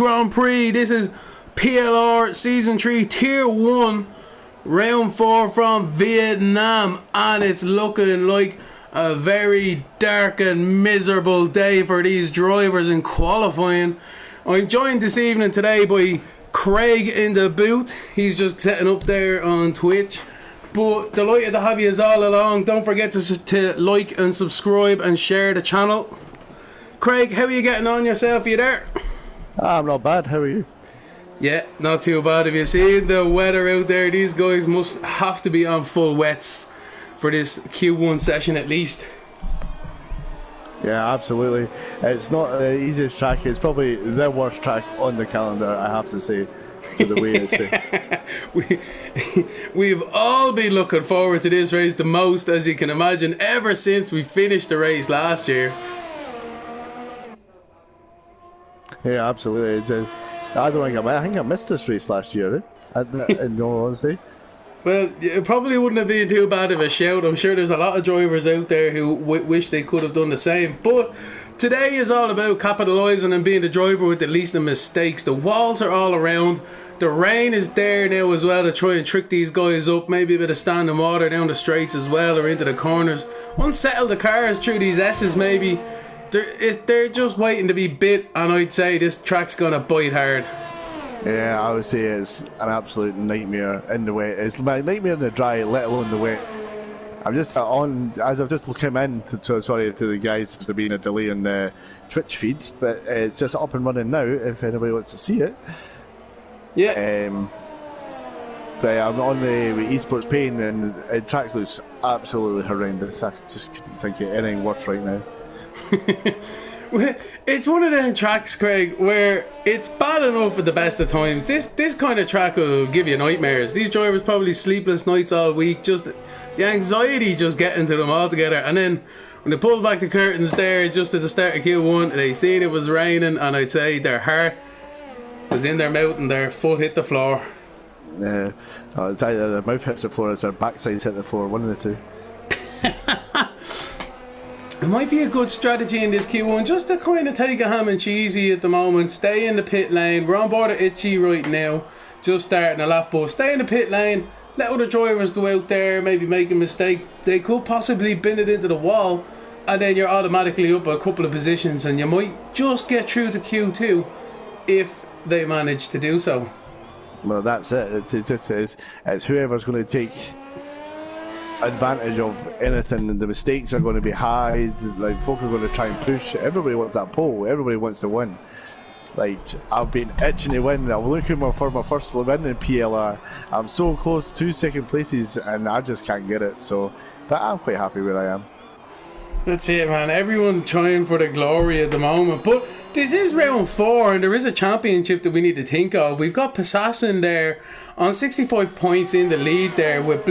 Grand Prix. This is PLR Season 3 Tier 1 Round 4 from Vietnam, and it's looking like a very dark and miserable day for these drivers in qualifying. I'm joined this evening today by Craig in the booth. He's just setting up there on Twitch. But delighted to have you all along. Don't forget to like and subscribe and share the channel. Craig, how are you getting on yourself? Are you there? I'm not bad, how are you? Yeah, not too bad. If you see the weather out there, these guys must have to be on full wets for this Q1 session at least. Yeah, absolutely. It's not the easiest track, it's probably the worst track on the calendar, I have to say, for the way it's We've all been looking forward to this race the most, as you can imagine, ever since we finished the race last year. Yeah, absolutely. I think I missed this race last year, in all honesty. Well, it probably wouldn't have been too bad of a shout. I'm sure there's a lot of drivers out there who wish they could have done the same. But today is all about capitalising and being the driver with the least of mistakes. The walls are all around. The rain is there now as well to try and trick these guys up. Maybe a bit of standing water down the straights as well, or into the corners. Unsettle the cars through these S's maybe. They're just waiting to be bit, and I'd say this track's gonna bite hard. Yeah, I would say it's an absolute nightmare in the wet. It's my nightmare in the dry, let alone the wet. I'm just as I've just come in sorry to the guys for being a delay in the Twitch feed, but it's just up and running now if anybody wants to see it. Yeah. But I'm on the esports pain, and the track looks absolutely horrendous. I just couldn't think of anything worse right now. It's one of them tracks, Craig, where it's bad enough at the best of times. This kind of track will give you nightmares. These drivers probably sleepless nights all week, just the anxiety just getting to them altogether. And then when they pulled back the curtains there just at the start of Q1, they seen it was raining, and I'd say their heart was in their mouth and their foot hit the floor. Yeah, it's either their mouth hits the floor or their backsides hit the floor, one of the two. It might be a good strategy in this Q1 just to kind of take a ham and cheesy at the moment. Stay in the pit lane. We're on board at Itchy right now, just starting a lap, but stay in the pit lane. Let other drivers go out there, maybe make a mistake. They could possibly bin it into the wall, and then you're automatically up a couple of positions, and you might just get through to Q2 if they manage to do so. Well, that's it. It's whoever's going to take advantage of anything, and the mistakes are going to be high. Like, folk are going to try and push. Everybody wants that pole. Everybody wants to win. Like, I've been itching to win. I'm looking for my first win in PLR. I'm so close to second places, and I just can't get it. So, but I'm quite happy where I am. That's it, man. Everyone's trying for the glory at the moment. But this is round 4, and there is a championship that we need to think of. We've got Passassin there on 65 points in the lead there, with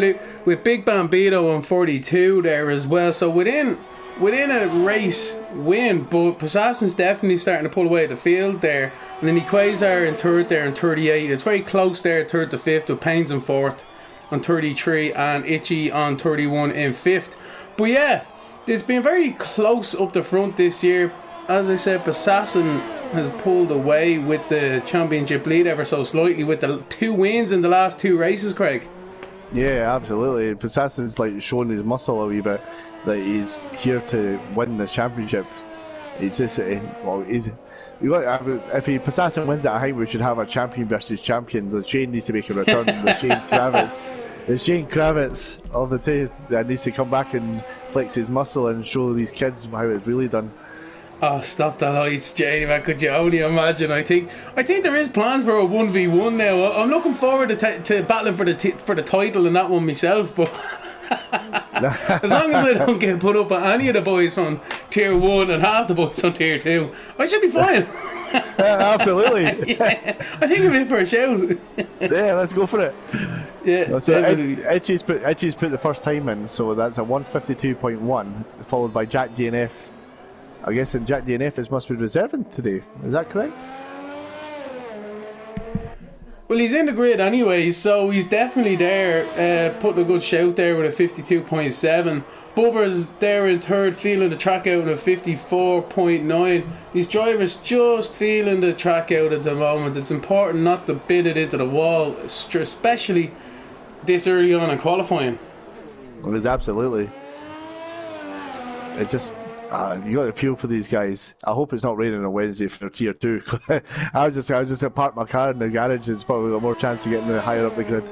Big Bambino on 42 there as well. So within a race win, but Passassin's definitely starting to pull away the field there. And then Quasar in third there on 38. It's very close there, third to fifth, with Paynes in fourth on 33 and Itchy on 31 in fifth. But yeah, it's been very close up the front this year. As I said, Passassin has pulled away with the championship lead ever so slightly with the 2 wins in the last 2 races, Craig. Yeah, absolutely. Passassin's like showing his muscle a wee bit, that he's here to win the championship. He's just, if Passassin wins at Heim, we should have a champion versus champion. The Shane needs to make a return. The Shane Kravitz of the team that needs to come back and flex his muscle and show these kids how it's really done. Oh, stop the lights, Janie, man. Could you only imagine? I think there is plans for a 1v1 now. I'm looking forward to battling for the title in that one myself, but as long as I don't get put up by any of the boys from Tier 1 and half the boys on Tier 2, I should be fine. Yeah, absolutely. Yeah, I think I'm in for a shout. Yeah, let's go for it. Yeah, so Itchy's put the first time in, so that's a 152.1, followed by Jack DNF. I guess in Jack DNF must be reserving today. Is that correct? Well, he's in the grid anyway, so he's definitely there, putting a good shout there with a 52.7. Bubba's there in third, feeling the track out in a 54.9. These drivers just feeling the track out at the moment. It's important not to bid it into the wall, especially this early on in qualifying. It is absolutely. It just you got to feel for these guys. I hope it's not raining on Wednesday for tier 2. I was just gonna park my car in the garage. It's probably got more chance of getting higher up the grid.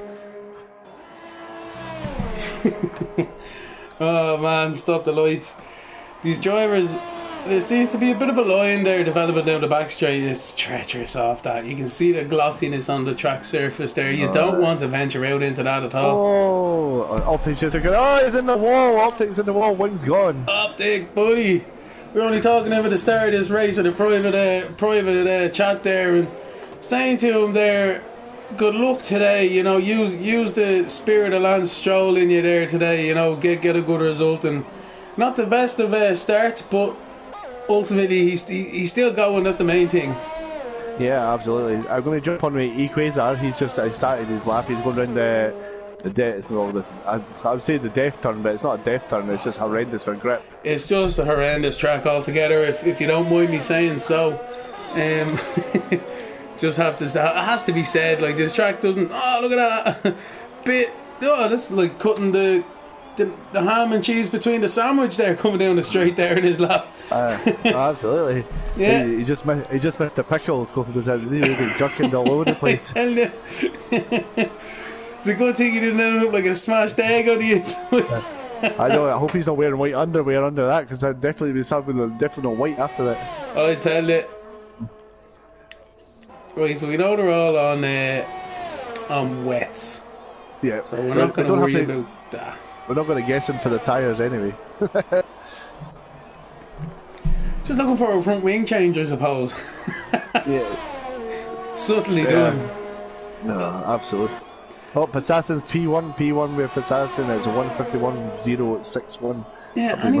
Oh man, stop the lights. These drivers, there seems to be a bit of a line there developing down the back straight. It's treacherous off that. You can see the glossiness on the track surface there. You don't want to venture out into that at all. Oh, Optic's just looking. Oh, he's in the wall. Optic's in the wall. Wing's gone. Optic, buddy. We're only talking over the start of this race at a private chat there, and saying to him there, good luck today, you know, use the spirit of Lance Stroll in you there today, you know, get a good result. And not the best of starts, but ultimately he's still going, that's the main thing. Yeah, absolutely. I'm going to jump on with Equazar. He's just started his lap. He's going around I would say the death turn, but it's not a death turn, it's just horrendous for grip. It's just a horrendous track altogether, if you don't mind me saying so. Just have to, it has to be said, like, this track doesn't, oh look at that bit, oh that's like cutting the ham and cheese between the sandwich there, coming down the straight there in his lap. Absolutely. Yeah, he just missed the pickle because he was jerking all over the place. It's a good thing he didn't end up like a smashed egg on the inside. I know, I hope he's not wearing white underwear under that, because I'd definitely be something definitely not white after that. I tell you. Right, so we know they're all on wets. Yeah. So we're not going to worry about that. We're not going to guess him for the tyres anyway. Just looking for a front wing change, I suppose. Yeah. Subtly done. No, absolutely. Oh, Passassin's P1 with Passassin is 151.061. Yeah, and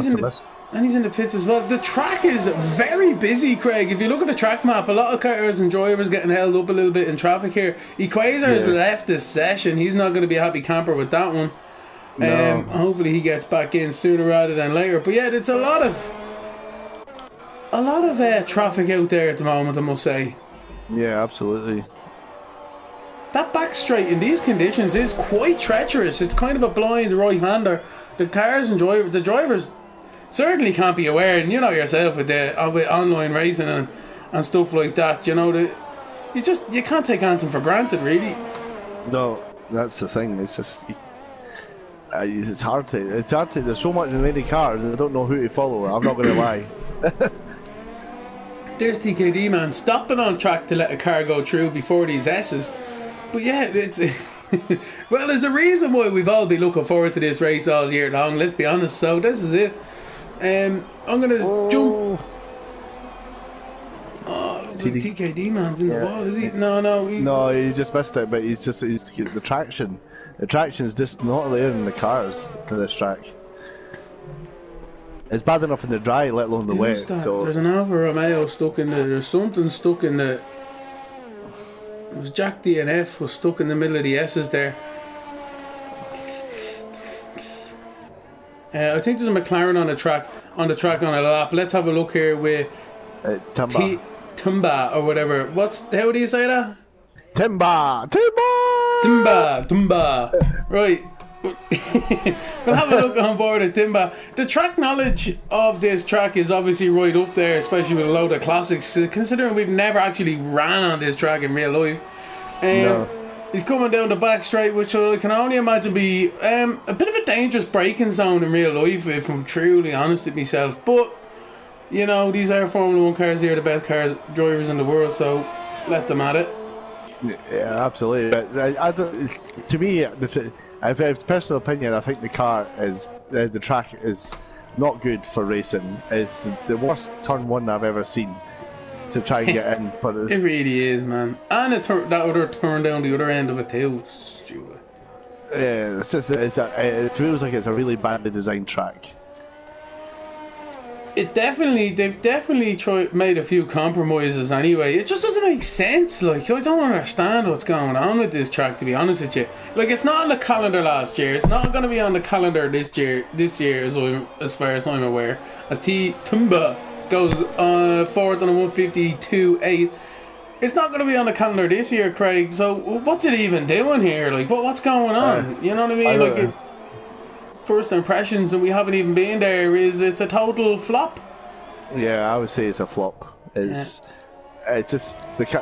he's in the pits as well. The track is very busy, Craig. If you look at the track map, a lot of cars and drivers getting held up a little bit in traffic here. Equazar has left this session. He's not going to be a happy camper with that one. No. Hopefully he gets back in sooner rather than later. But yeah, it's a lot of traffic out there at the moment, I must say. Yeah, absolutely. That back straight in these conditions is quite treacherous. It's kind of a blind right-hander. The cars and the drivers certainly can't be aware, and you know yourself with online racing and stuff like that. You know you can't take anything for granted, really. No, that's the thing. It's just it's hard to. There's so many cars. I don't know who to follow. I'm not going to lie. There's TKD man stopping on track to let a car go through before these S's. But yeah, it's well, there's a reason why we've all been looking forward to this race all year long. Let's be honest. So this is it. I'm gonna jump. Oh, TKD man's in the wall, is he? No, he just missed it. But he's the traction. The traction's just not there in the cars to this track. It's bad enough in the dry, let alone the wet. So there's an Alfa Romeo stuck in there's something stuck in the. It was Jack DNF was stuck in the middle of the S's there. I think there's a McLaren on the track on a lap. Let's have a look here with Timba or whatever. How do you say that? Timba. Right. We'll have a look on board at Timba. The track knowledge of this track is obviously right up there, especially with a load of classics, considering we've never actually ran on this track in real life. No. He's coming down the back straight, which I can only imagine be a bit of a dangerous braking zone in real life, if I'm truly honest with myself. But you know, these are Formula 1 cars here, the best drivers in the world, so let them at it. Yeah, absolutely. But to me, personal opinion, I think the track is not good for racing. It's the worst turn one I've ever seen to try and get in. It really is, man. And that other turn down the other end of it too. Stupid. Yeah, it feels like it's a really badly designed track. they've definitely made a few compromises anyway. It just doesn't make sense. Like, I don't understand what's going on with this track, to be honest with you. Like, it's not on the calendar last year. It's not going to be on the calendar this year. As far as I'm aware, as Tumba goes forward on a 152.8. It's not going to be on the calendar this year, Craig. So what's it even doing here? Like, what's going on? You know what I mean? First impressions, and we haven't even been there. It's a total flop? Yeah, I would say it's a flop. It's just it's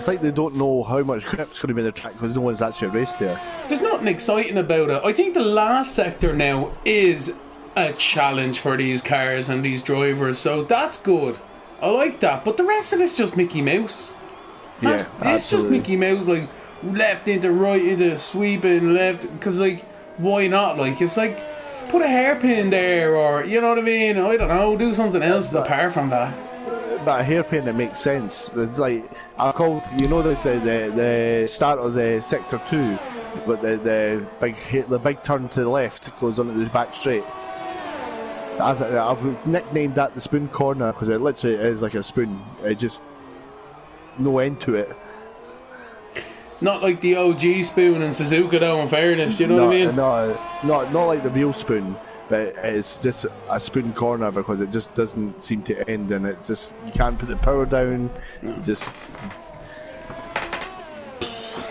like they don't know how much grip's going to be in the track because no one's actually raced there. There's nothing exciting about it. I think the last sector now is a challenge for these cars and these drivers, so that's good. I like that, but the rest of it's just Mickey Mouse. It's just Mickey Mouse, like left into right into sweeping left, because like, why not? Like, it's like, put a hairpin there, or you know what I mean? I don't know, do something else apart from that. But a hairpin that makes sense. It's like I called, you know, the start of the sector 2, but the big turn to the left goes on the back straight. I've nicknamed that the spoon corner because it literally is like a spoon. It just no end to it. Not like the OG spoon in Suzuka, though, in fairness, you know what I mean? No, not like the real spoon, but it's just a spoon corner because it just doesn't seem to end, and it's just, you can't put the power down. No. Just,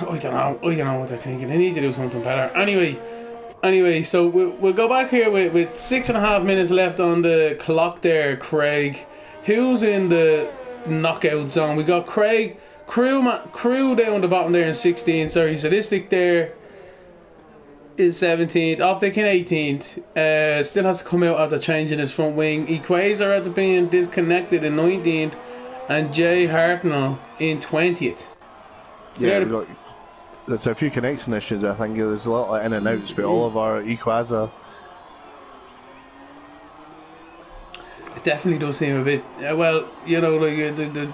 I don't know what they're thinking. They need to do something better. Anyway, so we'll go back here with 6.5 minutes left on the clock there, Craig. Who's in the knockout zone? We got Craig. Crew down the bottom there in 16th. Sorry, Sadistic there is 17th. Optic in 18th. Still has to come out after changing his front wing. Equator after being disconnected in 19th. And Jay Hartnell in 20th. So yeah, there's a few connection issues. I think there's a lot of in and outs with all of our Equaza. It definitely does seem a bit. Well, you know, like the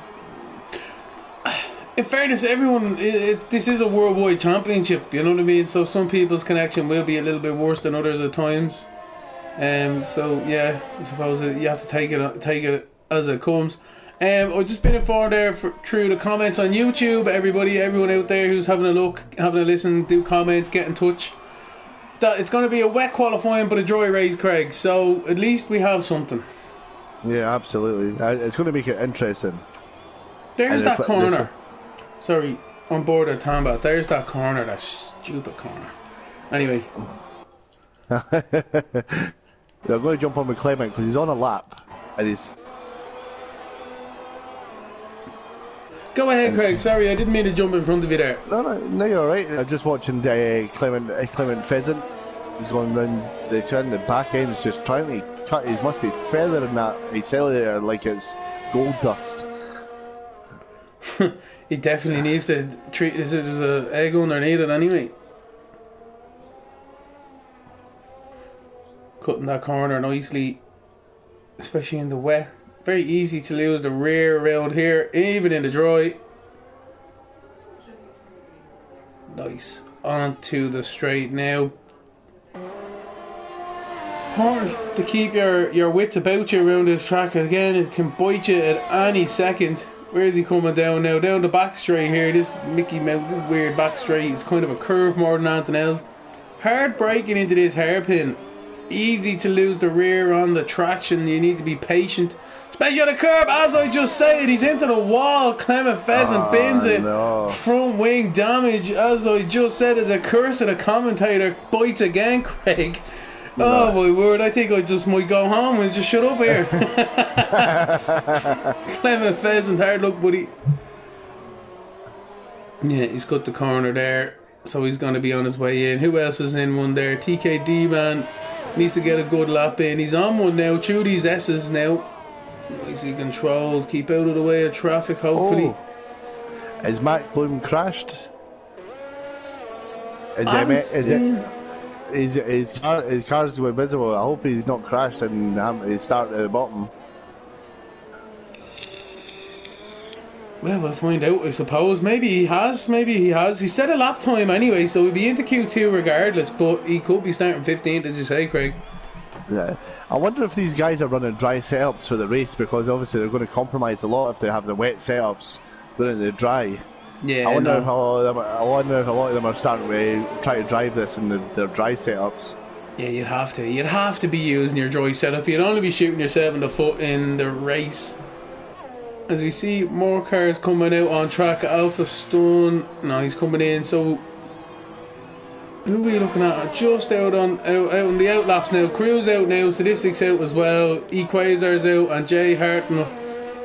in fairness, everyone, this is a worldwide championship, you know what I mean? So some people's connection will be a little bit worse than others at times. So yeah, I suppose you have to take it as it comes. I've just been informed there through the comments on YouTube. Everyone out there who's having a look, having a listen, do comment, get in touch. That it's going to be a wet qualifying but a dry race, Craig. So at least we have something. Yeah, absolutely. It's going to make it interesting. There's that corner. Sorry, on board at Tamba. There's that corner, that stupid corner. Anyway. They're going to jump on with Clement because he's on a lap. And he's... Go ahead, Craig. Sorry, I didn't mean to jump in front of you there. No, you're alright. I'm just watching Clement Pheasant. He's going round the back end. He's just trying to cut. He must be feathering that accelerator like it's gold dust. He definitely needs to treat this as an egg underneath it anyway. Cutting that corner nicely, especially in the wet. Very easy to lose the rear around here, even in the dry. Nice. Onto the straight now. Important to keep your wits about you around this track. Again, it can bite you at any second. Where is he coming down now? Down the back straight here. This Mickey Mouse, this weird back straight. It's kind of a curve more than anything else. Hard braking into this hairpin. Easy to lose the rear on the traction. You need to be patient. Especially on the curb, as I just said. He's into the wall. Clement Pheasant bins it. No. Front wing damage. As I just said, the curse of the commentator bites again, Craig. No. Oh my word, I think I just might go home and just shut up here. Clement Pheasant, hard luck, buddy. Yeah, he's cut the corner there, so he's going to be on his way in. Who else is in one there? TKD man needs to get a good lap in. He's on one now, through these S's now. Nicely controlled, keep out of the way of traffic, hopefully. Oh. Is Max Bloom crashed? His car's visible. I hope he's not crashed and he started at the bottom. Well, we'll find out, I suppose. Maybe he has. He set a lap time anyway, so he'll be into Q2 regardless, but he could be starting 15th, as you say, Craig. Yeah. I wonder if these guys are running dry setups for the race, because obviously they're going to compromise a lot if they have the wet setups running the dry. Yeah, I wonder no. if a lot of them are starting to try to drive this in their dry setups. Yeah, you'd have to. You'd have to be using your dry setup. You'd only be shooting yourself in the foot in the race. As we see more cars coming out on track. Alpha Stone. No, he's coming in. So who are we looking at? Just out on the outlaps now. Crew's out now. Statistics out as well. Equazar's out, and Jay Hartnell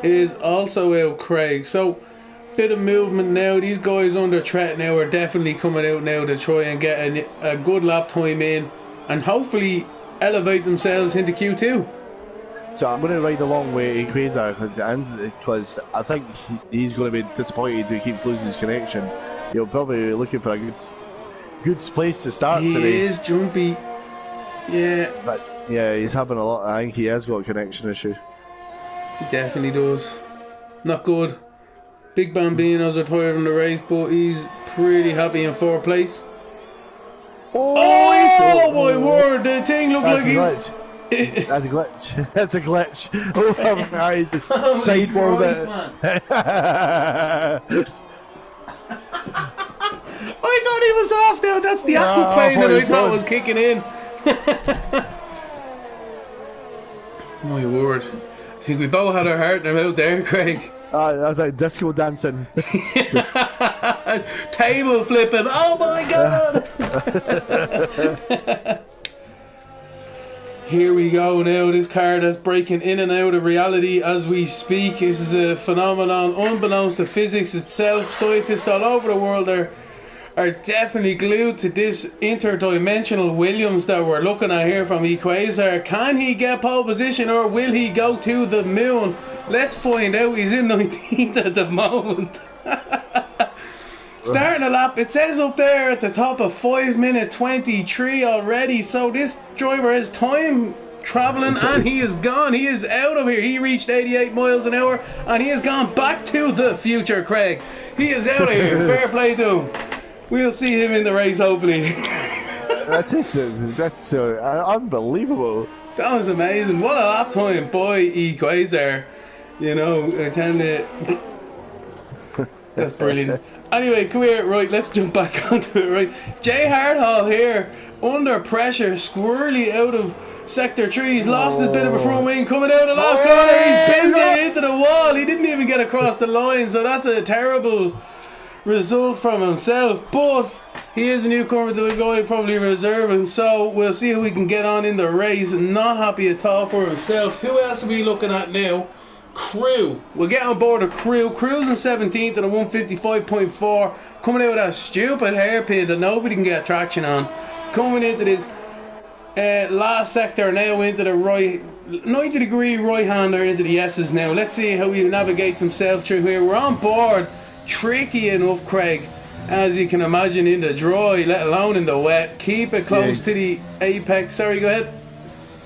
is also out. Craig. So bit of movement now. These guys under threat now are definitely coming out now to try and get a good lap time in, and hopefully elevate themselves into Q2. So I'm going to ride along with Equator, and because I think he's going to be disappointed if he keeps losing his connection. He'll probably be looking for a good place to start today. He is jumpy. Yeah. But yeah, he's having a lot. I think he has got a connection issue. He definitely does. Not good. Big Bambino's retired from the race, but he's pretty happy in 4th place. Oh my word! The thing looked like he... That's a glitch. That's a glitch. Oh my God. Sideboard it. I thought he was off now. That's the aquaplane that I thought was kicking in. My word. I think we both had our heart in our mouth there, Craig. That was like disco dancing. Table flipping. Oh my God. Here we go now. This car that's breaking in and out of reality as we speak. This is a phenomenon unbeknownst to physics itself. Scientists all over the world are definitely glued to this interdimensional Williams that we're looking at here from Equazar. Can he get pole position, or will he go to the moon? Let's find out. He's in 19th at the moment. Starting a lap, it says up there at the top of 5 minute 23 already. So this driver has time travelling, and he is gone. He is out of here. He reached 88 miles an hour, and he has gone back to the future, Craig. He is out of here. Fair play to him. We'll see him in the race, hopefully. That's unbelievable. That was amazing. What a lap time by Equazar. You know, I tell you, that's brilliant. Anyway, come here. Right, let's jump back onto it. Right, Jay Harthall here, under pressure, squirrely out of sector 3. He's lost a bit of a front wing coming out of the last corner. He's pinned it into the wall. He didn't even get across the line, so that's a terrible result from himself. But he is a newcomer to the guy probably reserving, so we'll see who we can get on in the race. Not happy at all for himself. Who else are we looking at now? Crew. We'll get on board a Crew. Crew's in 17th at a 155.4, coming out of that stupid hairpin that nobody can get traction on. Coming into this last sector now, into the right 90 degree right hander into the S's now. Let's see how he navigates himself through here. We're on board. Tricky enough, Craig, as you can imagine, in the dry, let alone in the wet. Keep it close to the apex. Sorry, go ahead.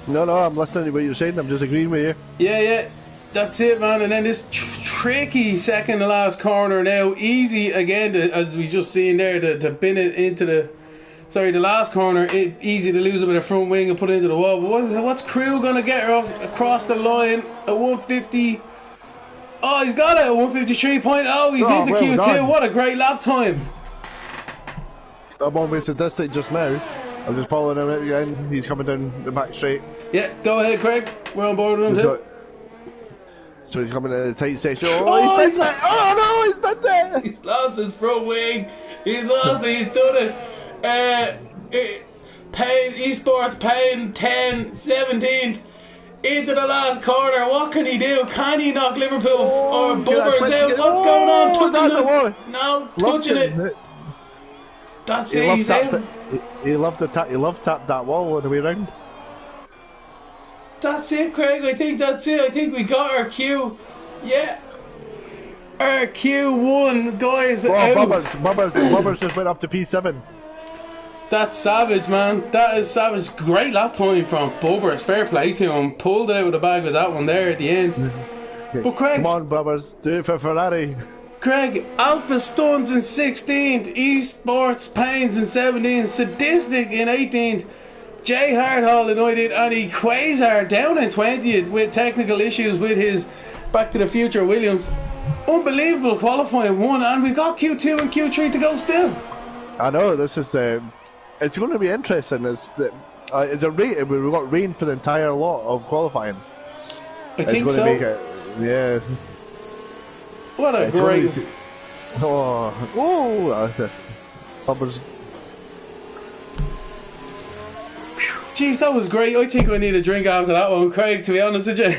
No, I'm listening to what you're saying. I'm just agreeing with you. Yeah. That's it, man. And then this tricky second to last corner now. Easy again, as we just seen there, to bin it into the last corner. Easy to lose a bit of front wing and put it into the wall. But what's Crew going to get her across the line? A 150. Oh, he's got it. A 153.0. He's into Q2. Done. What a great lap time. I'm on with statistic just now. I'm just following him out again. He's coming down the back straight. Yeah, go ahead, Craig. We're on board with him too. So he's coming in the tight section. Oh, he's no, he's been there. He's lost his front wing. He's lost it. He's done it. Payne Esports, Payne 10, 17th. Into the last corner. What can he do? Can he knock Liverpool or Bubbers out? What's going on? Touching it. That's it. He's out. He loved tap that wall all the way around. That's it, Craig. I think that's it. I think we got our Q. Yeah. Our Q1, guys. Bubbers just went up to P7. That's savage, man. That is savage. Great lap time from Bubbers. Fair play to him. Pulled it out of the bag with that one there at the end. But Craig, come on, Bubbers. Do it for Ferrari. Craig, Alpha Stuns in 16th. Esports Pains in 17th. Sadistic in 18th. Jay Harthall United and he Quasar down in 20th with technical issues with his Back to the Future Williams. Unbelievable qualifying one, and we've got Q2 and Q3 to go still. I know, this is it's going to be interesting. It's a rain. We've got rain for the entire lot of qualifying. I think so. Make it, yeah. What a great. Bubbers. Jeez, that was great. I think I need a drink after that one, Craig. To be honest with you,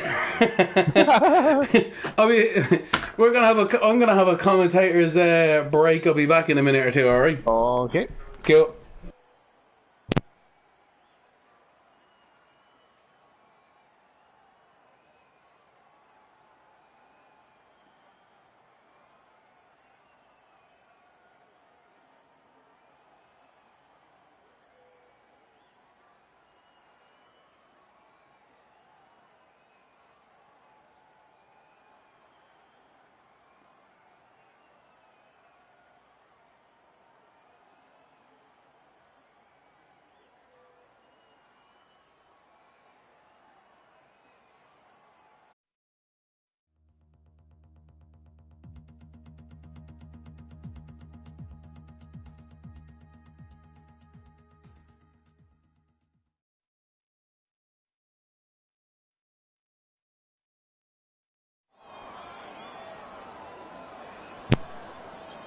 I'm gonna have a commentator's break. I'll be back in a minute or two. All right. Okay. Cool.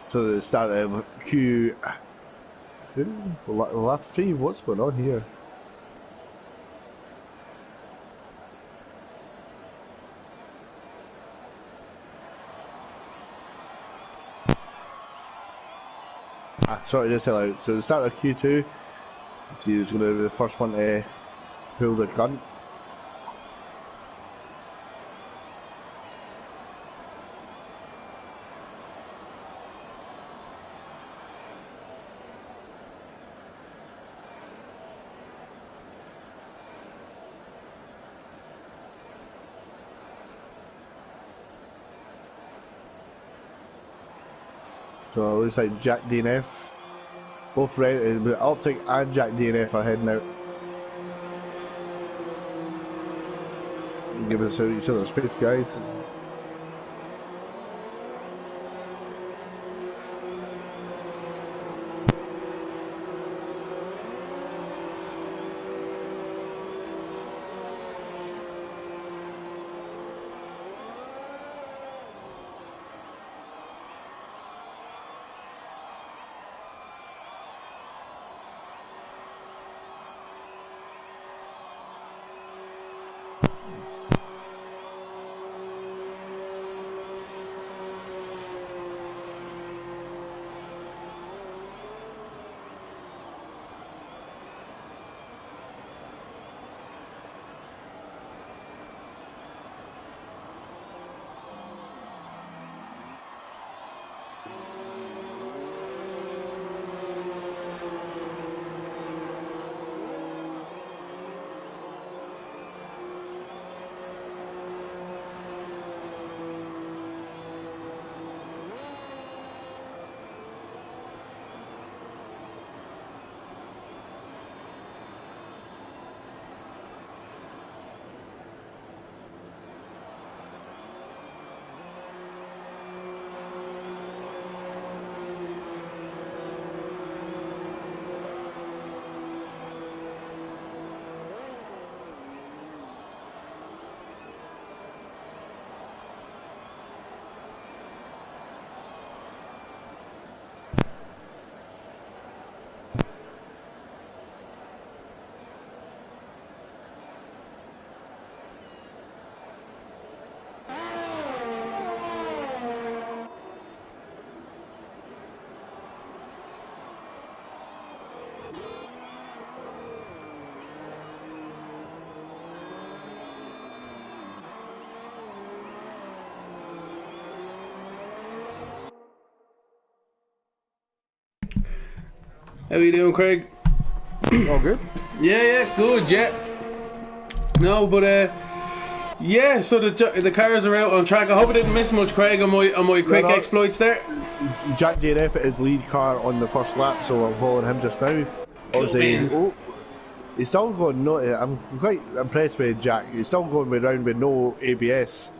So the start of Q. Lap 3. What's going on here? Sorry, just tell out. So the start of Q2. Let's see who's going to be the first one to pull the gun. So it looks like Jack DNF, both ready, Optic and Jack DNF are heading out. Give us each other space, guys. How you doing, Craig? All good? Yeah, good, yeah. No, but yeah, so the cars are out on track. I hope I didn't miss much, Craig, on my quick exploits there. Jack DNF at his lead car on the first lap, so I'm following him just now. Obviously, He's still going. No, I'm quite impressed with Jack. He's still going around with no ABS,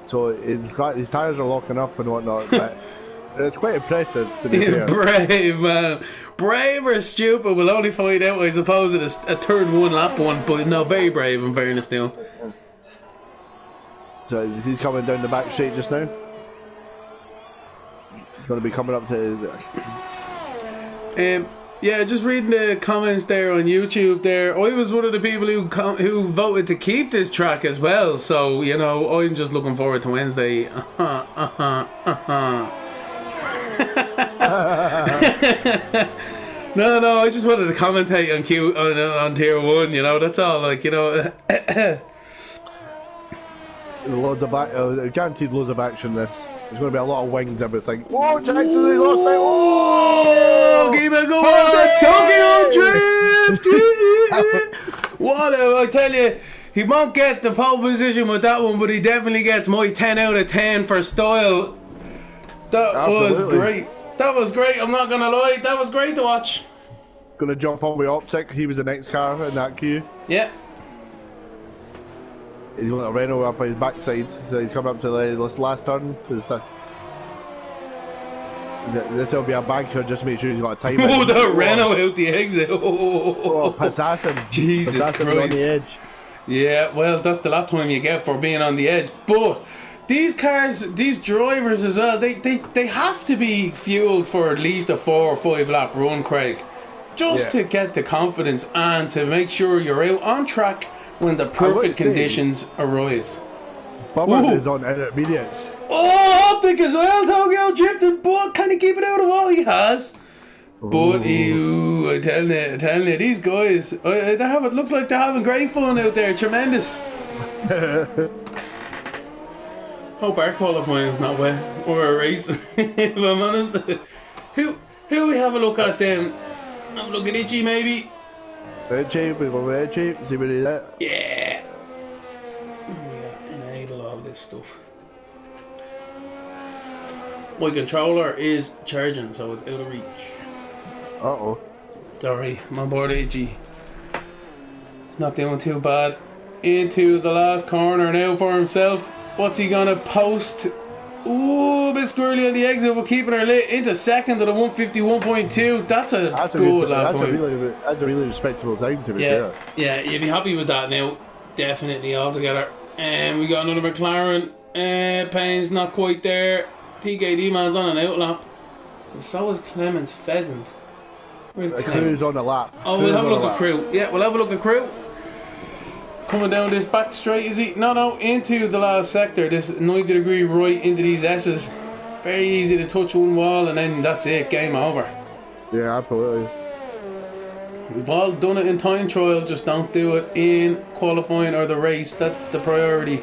so his tires are locking up and whatnot. But it's quite impressive to be fair. Brave, man. Brave or stupid, we'll only find out, I suppose, at a turn one, lap one. But no, very brave in fairness to him. So he's coming down the back straight just now. He's going to be coming up to. Yeah, just reading the comments there on YouTube there, I was one of the people who voted to keep this track as well, so, you know, I'm just looking forward to Wednesday. No, I just wanted to commentate on Tier 1, you know, that's all, like, you know. Loads of guaranteed loads of action this. There's going to be a lot of wings, everything. Oh, Jackson, he lost it. Oh, keep it going, Tokyo Drift. What I tell you, he won't get the pole position with that one, but he definitely gets my 10 out of 10 for style. That was great. That was great, I'm not going to lie. That was great to watch. Going to jump on with Optic. He was the next car in that queue. Yeah. He's got a Renault up on his backside, so he's coming up to this last turn. This will be a banker, just make sure he's got a time. Oh, the Renault out the exit. Oh, assassin. Jesus Assassin Christ. on the edge. Yeah, well, that's the lap time you get for being on the edge. But these cars, these drivers as well, they have to be fueled for at least a 4 or 5 lap run, Craig. Just to get the confidence and to make sure you're out on track when the perfect conditions arise. Bubba is on intermediates. Oh, Optic as well, Tokyo drifting, but can he keep it out of what he has? Ooh. But I'm telling you, these guys, it looks like they're having great fun out there, tremendous. Hope our qualifying is not wet, or a race, if I'm honest. Who we have a look at then? Have a look at Itchy maybe. Itchy, we go with Itchy, see what he's at. Yeah. Enable all this stuff. My controller is charging, so it's out of reach. Uh-oh. Sorry, I'm on board Itchy. It's not doing too bad. Into the last corner now for himself. What's he gonna post? Ooh, a bit squirrely on the exit, but keeping her lit into second at a 151.2. That's a good lap time. That's a really respectable time to be fair. Yeah, you'd be happy with that now. Definitely altogether. And we got another McLaren. Payne's not quite there. TKD man's on an outlap. And so is Clement Pheasant. Where's Crew's on the lap. Oh, we'll have a look at Crew. Yeah, we'll have a look at Crew. Coming down this back straight, is he? No, into the last sector. This 90-degree right into these S's. Very easy to touch one wall and then that's it. Game over. Yeah, absolutely. We've all done it in time trial. Just don't do it in qualifying or the race. That's the priority.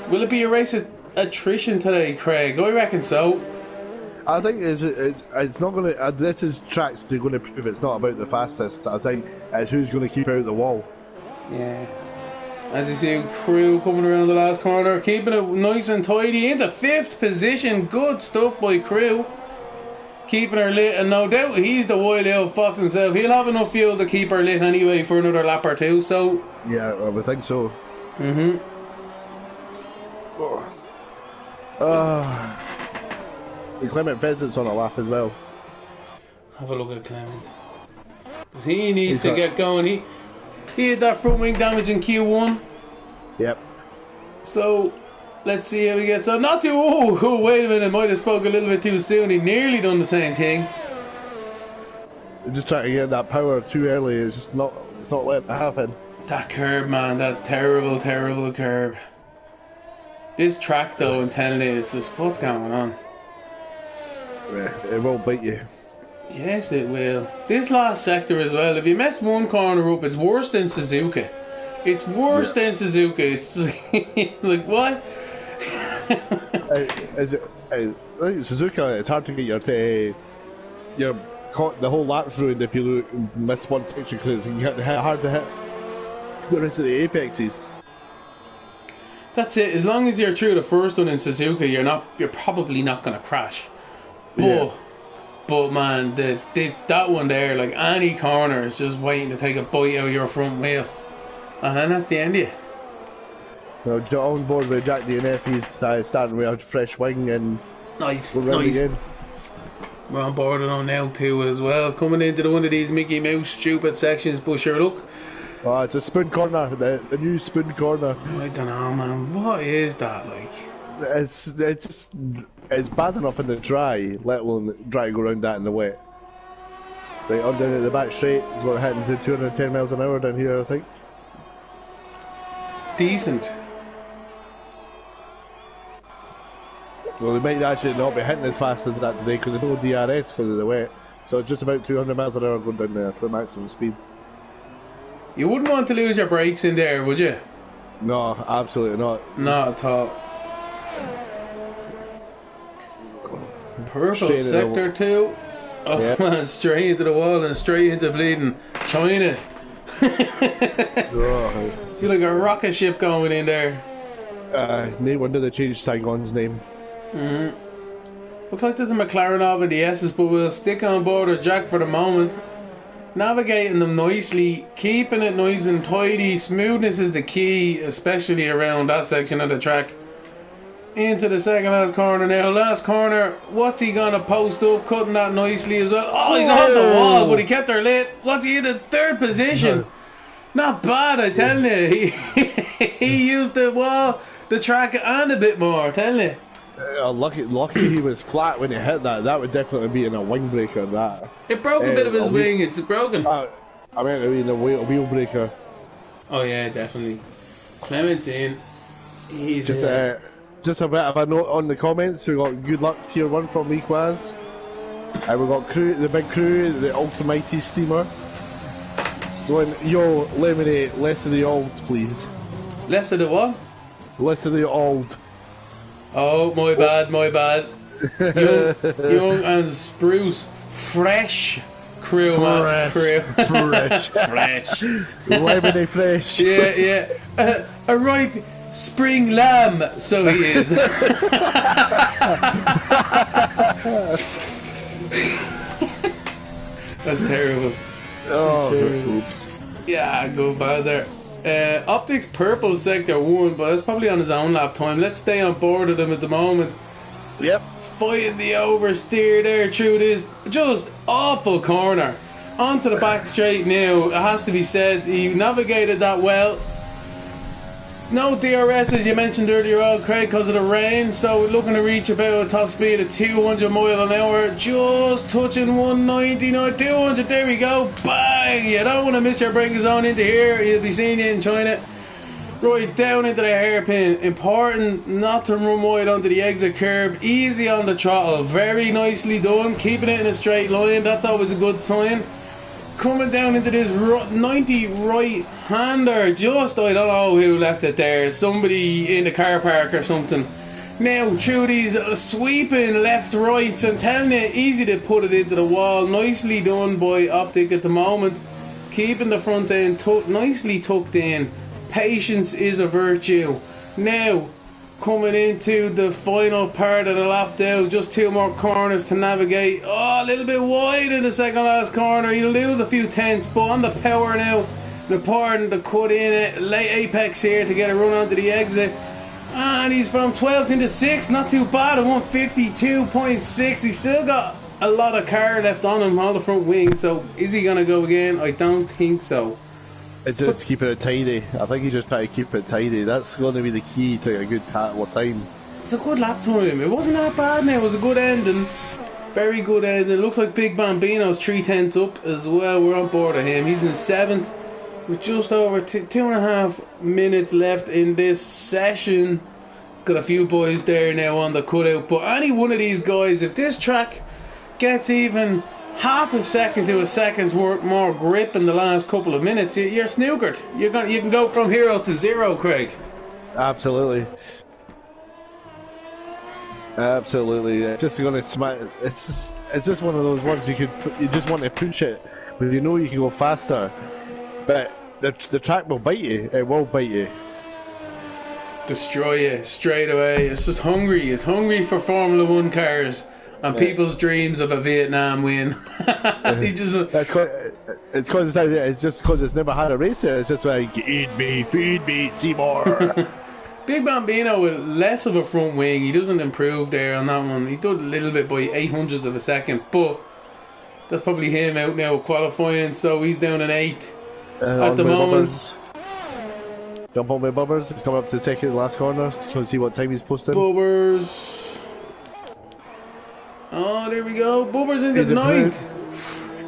Will it be a race of attrition today, Craig? I reckon so. I think it's not going to. This is tracks to going to prove it's not about the fastest. I think it's who's going to keep out the wall. Yeah. As you see, Crew coming around the last corner, keeping it nice and tidy into 5th position. Good stuff by Crew. Keeping her lit, and no doubt he's the wild out fox himself. He'll have enough fuel to keep her lit anyway for another lap or two. So yeah, I would think so. Clement Pheasant's on a lap as well. Have a look at Clement, because he needs to get going. He had that front wing damage in Q1. Yep. So let's see how he gets on. Not too. Oh, wait a minute! Might have spoke a little bit too soon. He nearly done the same thing. Just trying to get that power too early. It's just not. It's not letting it happen. That curb, man. That terrible curb. This track, though, I'm telling you, it's just what's going on. Yeah, it will bite you. Yes, it will. This last sector as well, if you mess one corner up, it's worse than Suzuka. It's worse than Suzuka. It's like, what? Suzuka, it's hard to get the whole lap's ruined if you miss one section because it's hard to hit the rest of the apexes. That's it. As long as you're through the first one in Suzuka, you're probably not going to crash. But man, that one there, like any corner is just waiting to take a bite out of your front wheel. And then that's the end of you. Well, on board with Jack DNF, he's starting with a fresh wing and Nice. again. We're on board on now too as well. Coming into one of these Mickey Mouse stupid sections, but sure, look. Oh, it's a spoon corner, the new spoon corner. I don't know, man. What is that like? It's bad enough in the dry, let alone try to go around that in the wet. Right, on down at the back straight, it's got heading to 210 miles an hour down here, I think. Decent. Well, they might actually not be hitting as fast as that today because there's no DRS because of the wet. So it's just about 200 miles an hour going down there to maximum speed. You wouldn't want to lose your brakes in there, would you? No, absolutely not. Not at all. Purple Straight sector 2. Oh yeah. man, straight into the wall and straight into bleeding China. Oh, Feel like a rocket ship going in there. no wonder they changed Saigon's name. Looks like there's a McLaren off in the S's, but we'll stick on board with Jack for the moment. Navigating them nicely, keeping it nice and tidy. Smoothness is the key, especially around that section of the track. Into the second last corner now. Last corner, what's he gonna post up? Cutting that nicely as well. Oh, he's on the wall, but he kept her lit. What's he in the third position? Not bad, I tell you. He used the wall, the track, and a bit more, tell you. Lucky he was flat when he hit that. That would definitely be in a wing breaker. That it broke a bit of his wing. It's broken. I mean a wheel breaker. Oh yeah, definitely. Clement's in. He's just a bit of a note on the comments. We got good luck tier 1 from Equaz. And we got the big crew, the Ultimate steamer. Going, yo, Lemonade, less of the old, please. Less of the what? Less of the old. Oh, my bad. Young and spruce, fresh crew, man. Fresh. Fresh. Lemonade fresh. Yeah. A ripe spring lamb, so he is. That's terrible. Oh, oops. Yeah, go bad there. Optics purple sector 1, but it's probably on his own lap time. Let's stay on board with him at the moment. Yep. Fighting the oversteer there through this just awful corner. Onto the back straight now. It has to be said, he navigated that well. No DRS as you mentioned earlier on, Craig, because of the rain, so we're looking to reach about a top speed of 200 mile an hour, just touching 190, no 200, there we go, bang! You don't want to miss your braking zone into here, you'll be seeing you in China. Right down into the hairpin, important not to run wide onto the exit curb, easy on the throttle, very nicely done, keeping it in a straight line, that's always a good sign. Coming down into this 90 right-hander, just I don't know who left it there, somebody in the car park or something. Now through these sweeping left rights, I'm telling you, easy to put it into the wall, nicely done by Optic at the moment, keeping the front end nicely tucked in. Patience is a virtue. Now coming into the final part of the lap now, just 2 more corners to navigate. Oh, a little bit wide in the second last corner, he'll lose a few tenths, but on the power now, important to cut in it, late apex here to get a run onto the exit, and he's from 12th into 6th, not too bad at 152.6, he's still got a lot of car left on him, all the front wing, so is he going to go again? I don't think so. It's just keeping it tidy. I think he's just trying to keep it tidy. That's going to be the key to a good time. It's a good lap time. It wasn't that bad now. It was a good ending. Very good ending. It looks like Big Bambino's 3 tenths up as well. We're on board of him. He's in 7th with just over 2.5 minutes left in this session. Got a few boys there now on the cutout. But any one of these guys, if this track gets even half a second to a second's worth more grip in the last couple of minutes, you're snookered. You can go from 0 to 0, Craig. Absolutely. It's just going to smack. It's just one of those ones you just want to push it, but you know you can go faster. But the track will bite you. It will bite you. Destroy you straight away. It's just hungry. It's hungry for Formula 1 cars. and people's dreams of a Vietnam win. He just it's just because it's never had a race there. It's just like, eat me, feed me, Seymour. Big Bambino with less of a front wing. He doesn't improve there on that one. He did a little bit by 800ths of a second, but that's probably him out now qualifying, so he's down an 8 at the moment. Bubbers. Jump on with Bubbers. He's coming up to the second last corner to see what time he's posting. Bubbers. Oh, there we go. Bubbers in the 9th.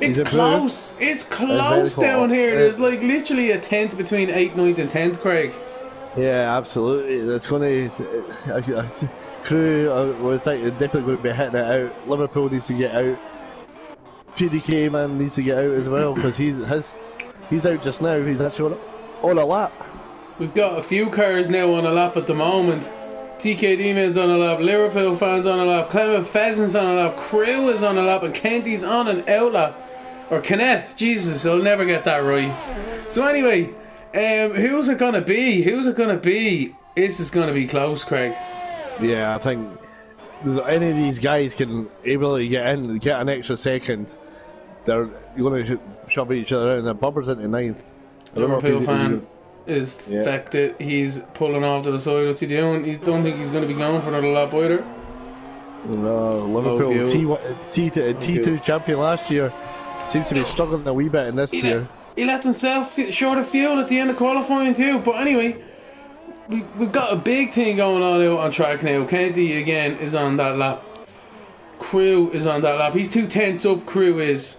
It's close. It's close down here. There's like literally a 10th between 8th, 9th and 10th, Craig. Yeah, absolutely. That's going to... Crew, we're definitely going to be hitting it out. Liverpool needs to get out. TDK, man, needs to get out as well, because he's out just now. He's actually on a lap. We've got a few cars now on a lap at the moment. TKD man's on a lap, Liverpool fans on a lap, Clement Pheasant's on a lap, Crew is on a lap, and Kenty's on an out lap. Or Kenneth, Jesus, I'll never get that right. So anyway, who's it gonna be? Who's it gonna be? This is gonna be close, Craig. Yeah, I think any of these guys can able to get in, get an extra second. They're going to shove each other out, and then Bubber's into 9th. Liverpool fan is affected. He's pulling off to the side. What's he doing? He don't think he's going to be going for another lap either. No, Liverpool T2 champion last year seems to be struggling a wee bit in this year. He left himself short of fuel at the end of qualifying too. But anyway, we've got a big thing going on out on track now. Kenty again is on that lap. Crew is on that lap. He's 2/10 up. Crew is.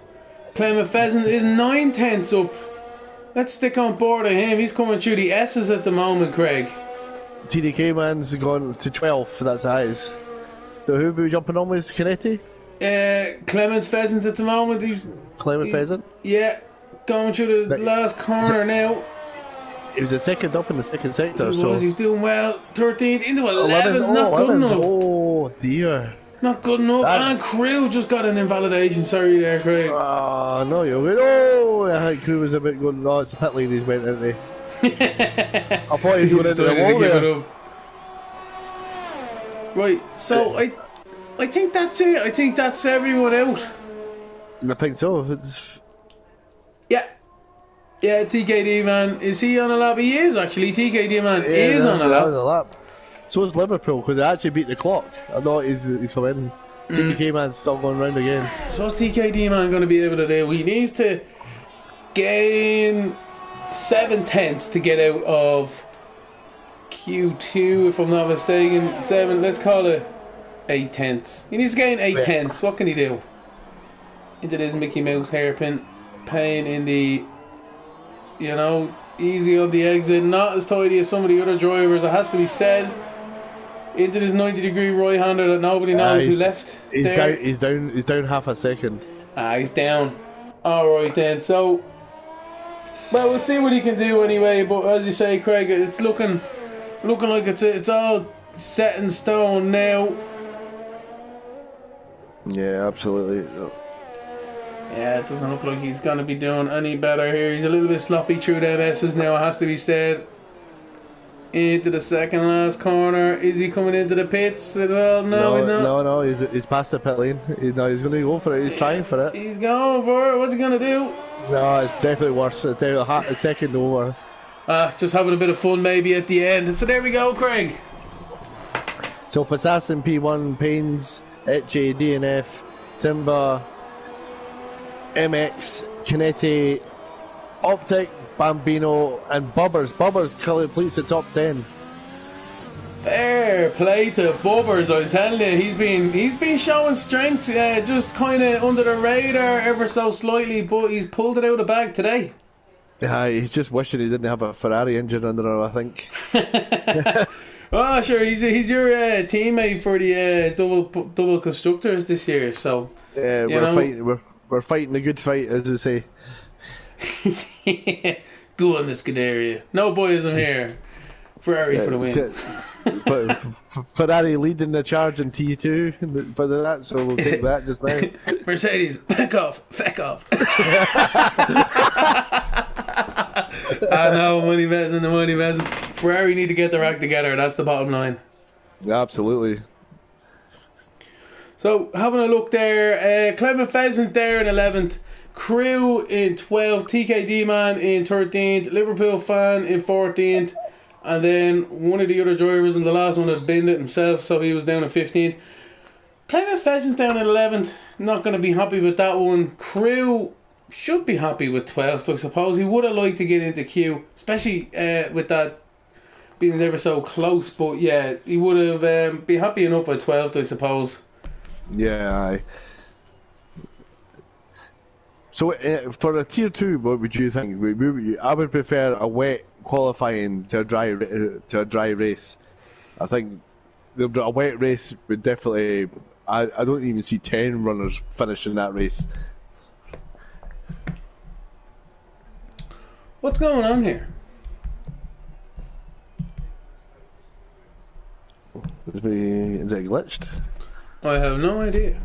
Clement Pheasant is 9/10 up. Let's stick on board of him. He's coming through the S's at the moment, Craig. TDK man's gone to 12th. That's the highest. So who are we jumping on with? Canetti? Clement Pheasant at the moment. Clement Pheasant? Yeah, going through the last corner now. He was a second up in the second sector. He's doing well. 13th into 11. Not good enough. Oh dear. Not good enough. And Crew just got an invalidation. Sorry there, Craig. No, you're good. Oh, I think Crew was a bit good. No, it's a pit lane he's went into. I thought he was going into the wall there. Right, so I think that's it. I think that's everyone out. I think so. Yeah, TKD man. Is he on a lap? He is actually. TKD man is on a lap. So is Liverpool, because they actually beat the clock. I know he's coming. TKD man's still going round again. So what's TKD man going to be able to do? He needs to gain 7/10 to get out of Q2, if I'm not mistaken. 7, let's call it 8/10. He needs to gain 8/10. What can he do? Into this Mickey Mouse hairpin. Pain in the, easy on the exit. Not as tidy as some of the other drivers, it has to be said. Into this 90-degree right-hander that nobody knows who left. He's down half a second. He's down. Alright then, so we'll see what he can do anyway, but as you say, Craig, it's looking like it's all set in stone now. Yeah, absolutely. Yeah, it doesn't look like he's going to be doing any better here. He's a little bit sloppy through them S's now, it has to be said. Into the second last corner. Is he coming into the pits at all? No, he's not. No, he's past the pit lane. He's going to go for it. He's trying for it. He's going for it. What's he going to do? No, it's definitely worse. It's definitely a second over. Just having a bit of fun maybe at the end. So there we go, Craig. So Assassin P1, Pains, Etche, DNF, Timber, MX, Canetti, Optic, Bambino, and Bubbers. Bubbers completes the top 10. Fair play to Bubbers, I'm telling you. He's been showing strength, just kind of under the radar ever so slightly, but he's pulled it out of the bag today. He's just wishing he didn't have a Ferrari engine under him, I think. Oh, sure. He's your teammate for the double constructors this year. So yeah, we're fighting a good fight, as we say. Go on, this Scuderia. No boyism here. Ferrari for the win. But Ferrari leading the charge in T2 for that, so we'll take that just now. Mercedes, feck off. I know, the money peasant. Ferrari need to get their act together, that's the bottom line. Absolutely. So, having a look there, Clement Pheasant there in 11th, Crew in 12th, TKD Man in 13th, Liverpool Fan in 14th, and then one of the other drivers in the last one had binned it himself, so he was down in 15th. Clement Pheasant down in 11th, not going to be happy with that one. Crew should be happy with 12th, I suppose. He would have liked to get into Q, especially with that being ever so close, but yeah, he would have be happy enough with 12th, I suppose. Yeah, So for a tier 2, what would you think? I would prefer a wet qualifying to a dry race. I think a wet race would definitely. I don't even see 10 runners finishing that race. What's going on here? Is it glitched? I have no idea.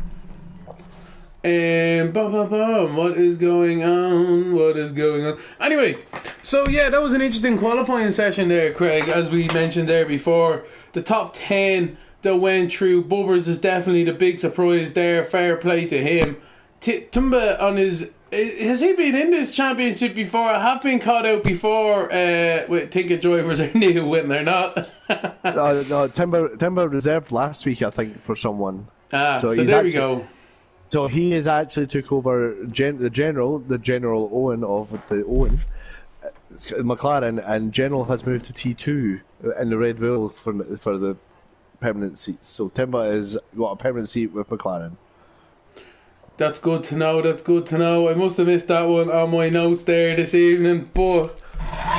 And what is going on? What is going on? Anyway, so yeah, that was an interesting qualifying session there, Craig. As we mentioned there before, the top 10 that went through. Bubbers is definitely the big surprise there. Fair play to him. Tumba on his. Has he been in this championship before? I have been caught out before with thinking drivers are new when they're not. No, Timber reserved last week, I think, for someone. So there we go. So he has actually took over the General Owen of the Owen, McLaren, and General has moved to T2 in the Red Bull for the permanent seats. So Timber has got a permanent seat with McLaren. That's good to know. That's good to know. I must have missed that one on my notes there this evening, but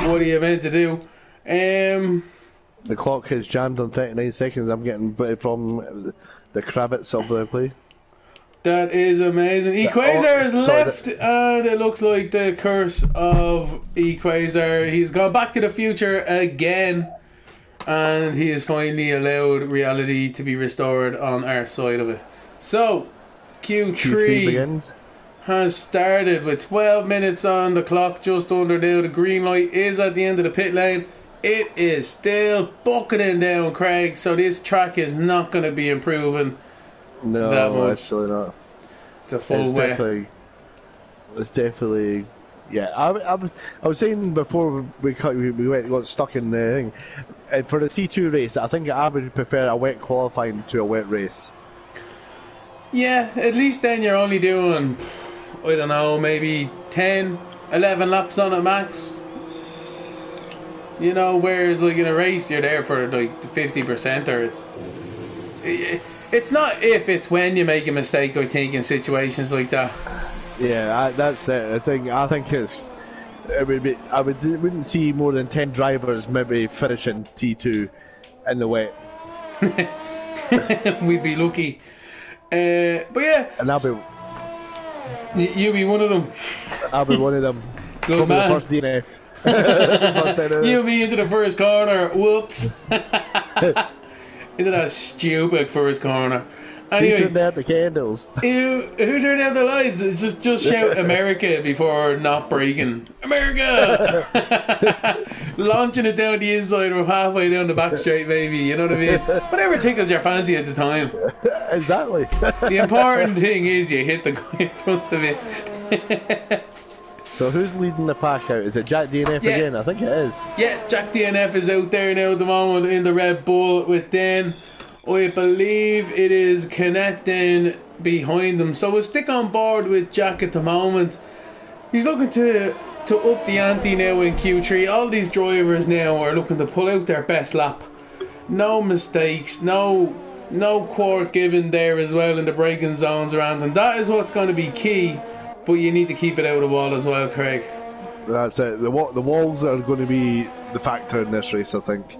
what are you meant to do? The clock has jammed on 39 seconds. I'm getting from the Kravitz of the play. That is amazing. Equazer has left, and it looks like the curse of Equazer. He's gone back to the future again, and he has finally allowed reality to be restored on our side of it. So, Q3 has started with 12 minutes on the clock, just under now. The green light is at the end of the pit lane. It is still bucketing down, Craig, so this track is not going to be improving. No, actually not. It's a full way. It's definitely, yeah. I was saying before we got stuck in the thing. For the C2 race, I think I would prefer a wet qualifying to a wet race. Yeah, at least then you're only doing, I don't know, maybe 10, 11 laps on it max. You know, whereas like in a race, you're there for like the 50%, or it's not if, it's when you make a mistake, I think, in situations like that. Yeah, that's it. I think I wouldn't see more than 10 drivers maybe finishing T2 in the wet. We'd be lucky. But yeah, and you'll be one of them. I'll be one of them. Good man. The first DNF. You'll be into the first corner. Whoops. Into that stupid first corner. Anyway, who turned out the candles? Who turned out the lights? Just shout America before not braking. America! Launching it down the inside or halfway down the back straight, maybe. You know what I mean? Whatever tickles your fancy at the time. Exactly. The important thing is you hit the guy in front of it. So who's leading the pack out? Is it Jack DNF again? I think it is. Yeah, Jack DNF is out there now at the moment in the Red Bull with Dan. I believe it is connecting behind them. So we'll stick on board with Jack at the moment. He's looking to up the ante now in Q3. All these drivers now are looking to pull out their best lap. No mistakes, no quark given there as well in the braking zones around. And that is what's going to be key. But you need to keep it out of the wall as well, Craig. That's it. The walls are going to be the factor in this race, I think.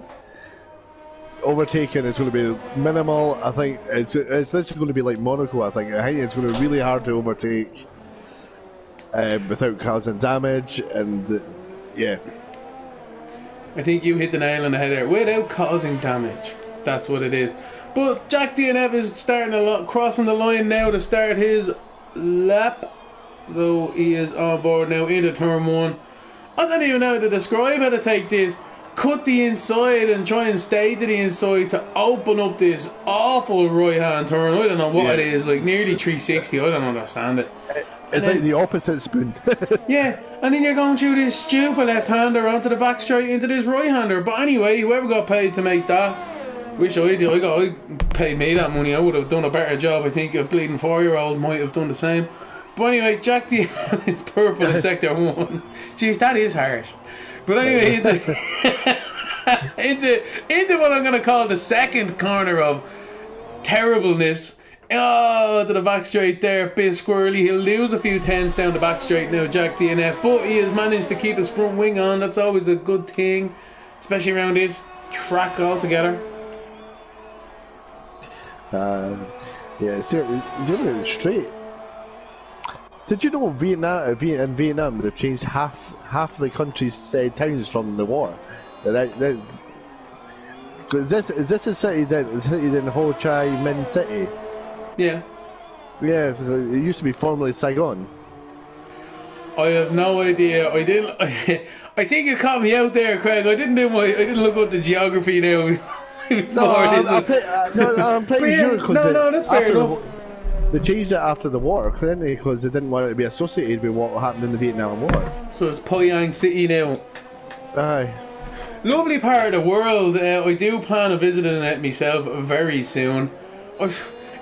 Overtaking is going to be minimal. I think this is going to be like Monaco. I think it's going to be really hard to overtake without causing damage, and yeah. I think you hit the nail on the head there. Without causing damage, that's what it is. But Jack DNF is crossing the line now to start his lap. So he is on board now into turn 1. I don't even know how to describe how to take this. cut the inside and try and stay to the inside to open up this awful right hand turn. I don't know what it is, like nearly 360. I don't understand it. It's like the opposite spin. Yeah, and then you're going through this stupid left-hander onto the back straight into this right-hander. But anyway, whoever got paid to make that, wish I did. I paid me that money. I would have done a better job. I think a bleeding 4-year-old might have done the same. But anyway, Jack D is purple in sector 1. Jeez, that is harsh. But anyway, into what I'm going to call the second corner of terribleness. Oh, to the back straight there, bit squirrely. He'll lose a few tenths down the back straight now, Jack DNF, but he has managed to keep his front wing on. That's always a good thing, especially around this track altogether. Yeah, it's really straight. Did you know in Vietnam they've changed half the country's towns from the war? Is this a city then Ho Chi Minh City? Yeah. Yeah, it used to be formerly Saigon. I have no idea. I didn't. I think you caught me out there, Craig. I didn't look up the geography now. I'm pretty sure. No, that's fair enough. They changed it after the war, didn't they? Because they didn't want it to be associated with what happened in the Vietnam War. So it's Poi Yang City now. Aye. Lovely part of the world. I do plan on visiting it myself very soon.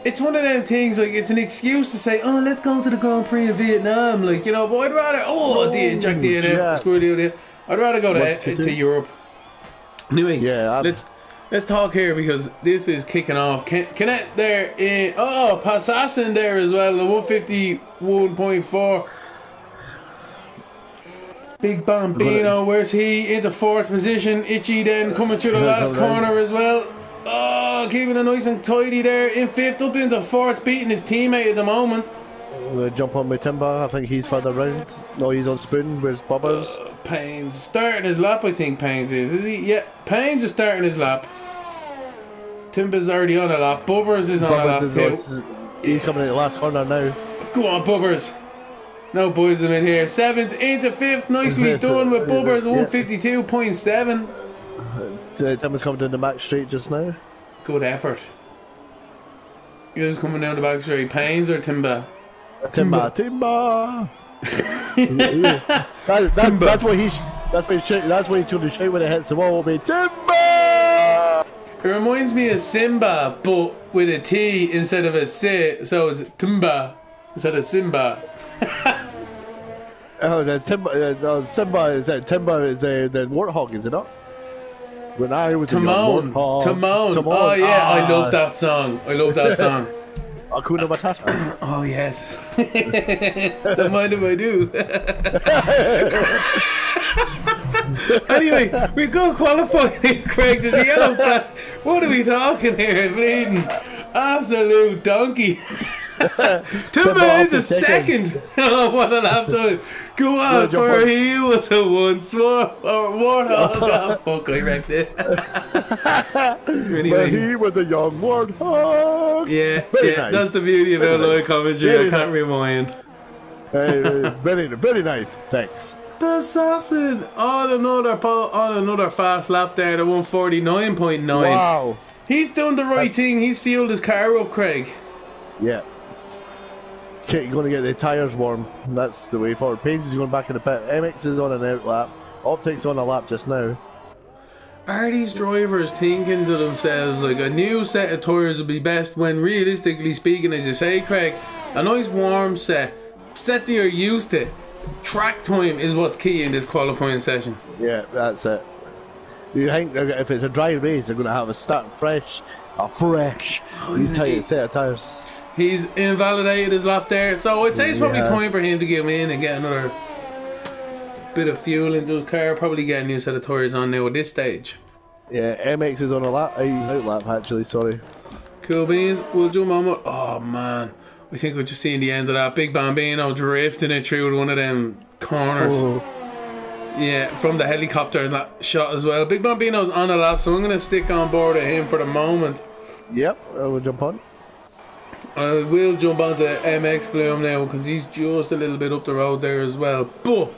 It's one of them things, like, it's an excuse to say, oh, let's go to the Grand Prix of Vietnam, like, you know, but I'd rather, Jack DNF, screw the idea. I'd rather go to Europe. Anyway, let's talk here, because this is kicking off. Canet there in, Passassin there as well, the 151.4. Big Bambino, where's he? Into 4th position. Itchy then coming through the last corner as well. Oh, keeping it nice and tidy there. In 5th, up into 4th, beating his teammate at the moment. Jump on my Timber. I think he's further round. No, he's on Spoon. Where's Bobbers? Payne's starting his lap, I think Payne's is he? Yeah, Payne's is starting his lap. Timber's already on a lap. Bobbers is on a lap too. He's coming in the last corner now. Go on, Bobbers. No boys in here. 7th into 5th. Nicely done with Bobbers. 152.7. Timber's coming down the back straight just now. Good effort. Who's coming down the back straight? Paynes or Timber? Timber. That's what he's. That's what he told to shout when it hits the wall. Will be Timber. It reminds me of Simba, but with a T instead of a C. So it's Timber instead of Simba. The Simba is Timber is the warthog, is it not? When I was Timon. Oh yeah, I love that song. Hakuna Matata. Oh yes. Don't mind if I do. Anyway, we go qualifying here, Craig. There's a yellow flag. What are we talking here, bleeding? Absolute donkey. Timber in the second. Oh, what a lap time. Go on, for he was a once more warthog. Oh, fuck, I wrecked it. Anyway. He was a young warthog. Yeah, nice. That's the beauty of live commentary. I can't rewind. Very nice. Thanks. Assassin on another fast lap there, the 149.9. Wow. He's done the right thing. He's fueled his car up, Craig. Yeah. Going to get the tyres warm. That's the way forward. Paynes is going back in the pit. MX is on an out lap. Optics on a lap just now. Are these drivers thinking to themselves, like, a new set of tyres would be best when, realistically speaking, as you say, Craig, a nice warm set that you're used to. Track time is what's key in this qualifying session. Yeah, that's it. You think if it's a dry race, they're going to have a start fresh set of tyres. He's invalidated his lap there, so I'd say it's probably time for him to get in and get another bit of fuel into his car. Probably get a new set of tyres on now at this stage. Yeah, MX is on a lap. He's out lap actually, sorry. Cool beans, we'll jump on. Oh man, I think we're just seeing the end of that. Big Bambino drifting it through one of them corners. Oh. Yeah, from the helicopter shot as well. Big Bambino's on a lap, so I'm going to stick on board with him for the moment. Yep, we'll jump on. I will jump onto MX Bloom now because he's just a little bit up the road there as well. But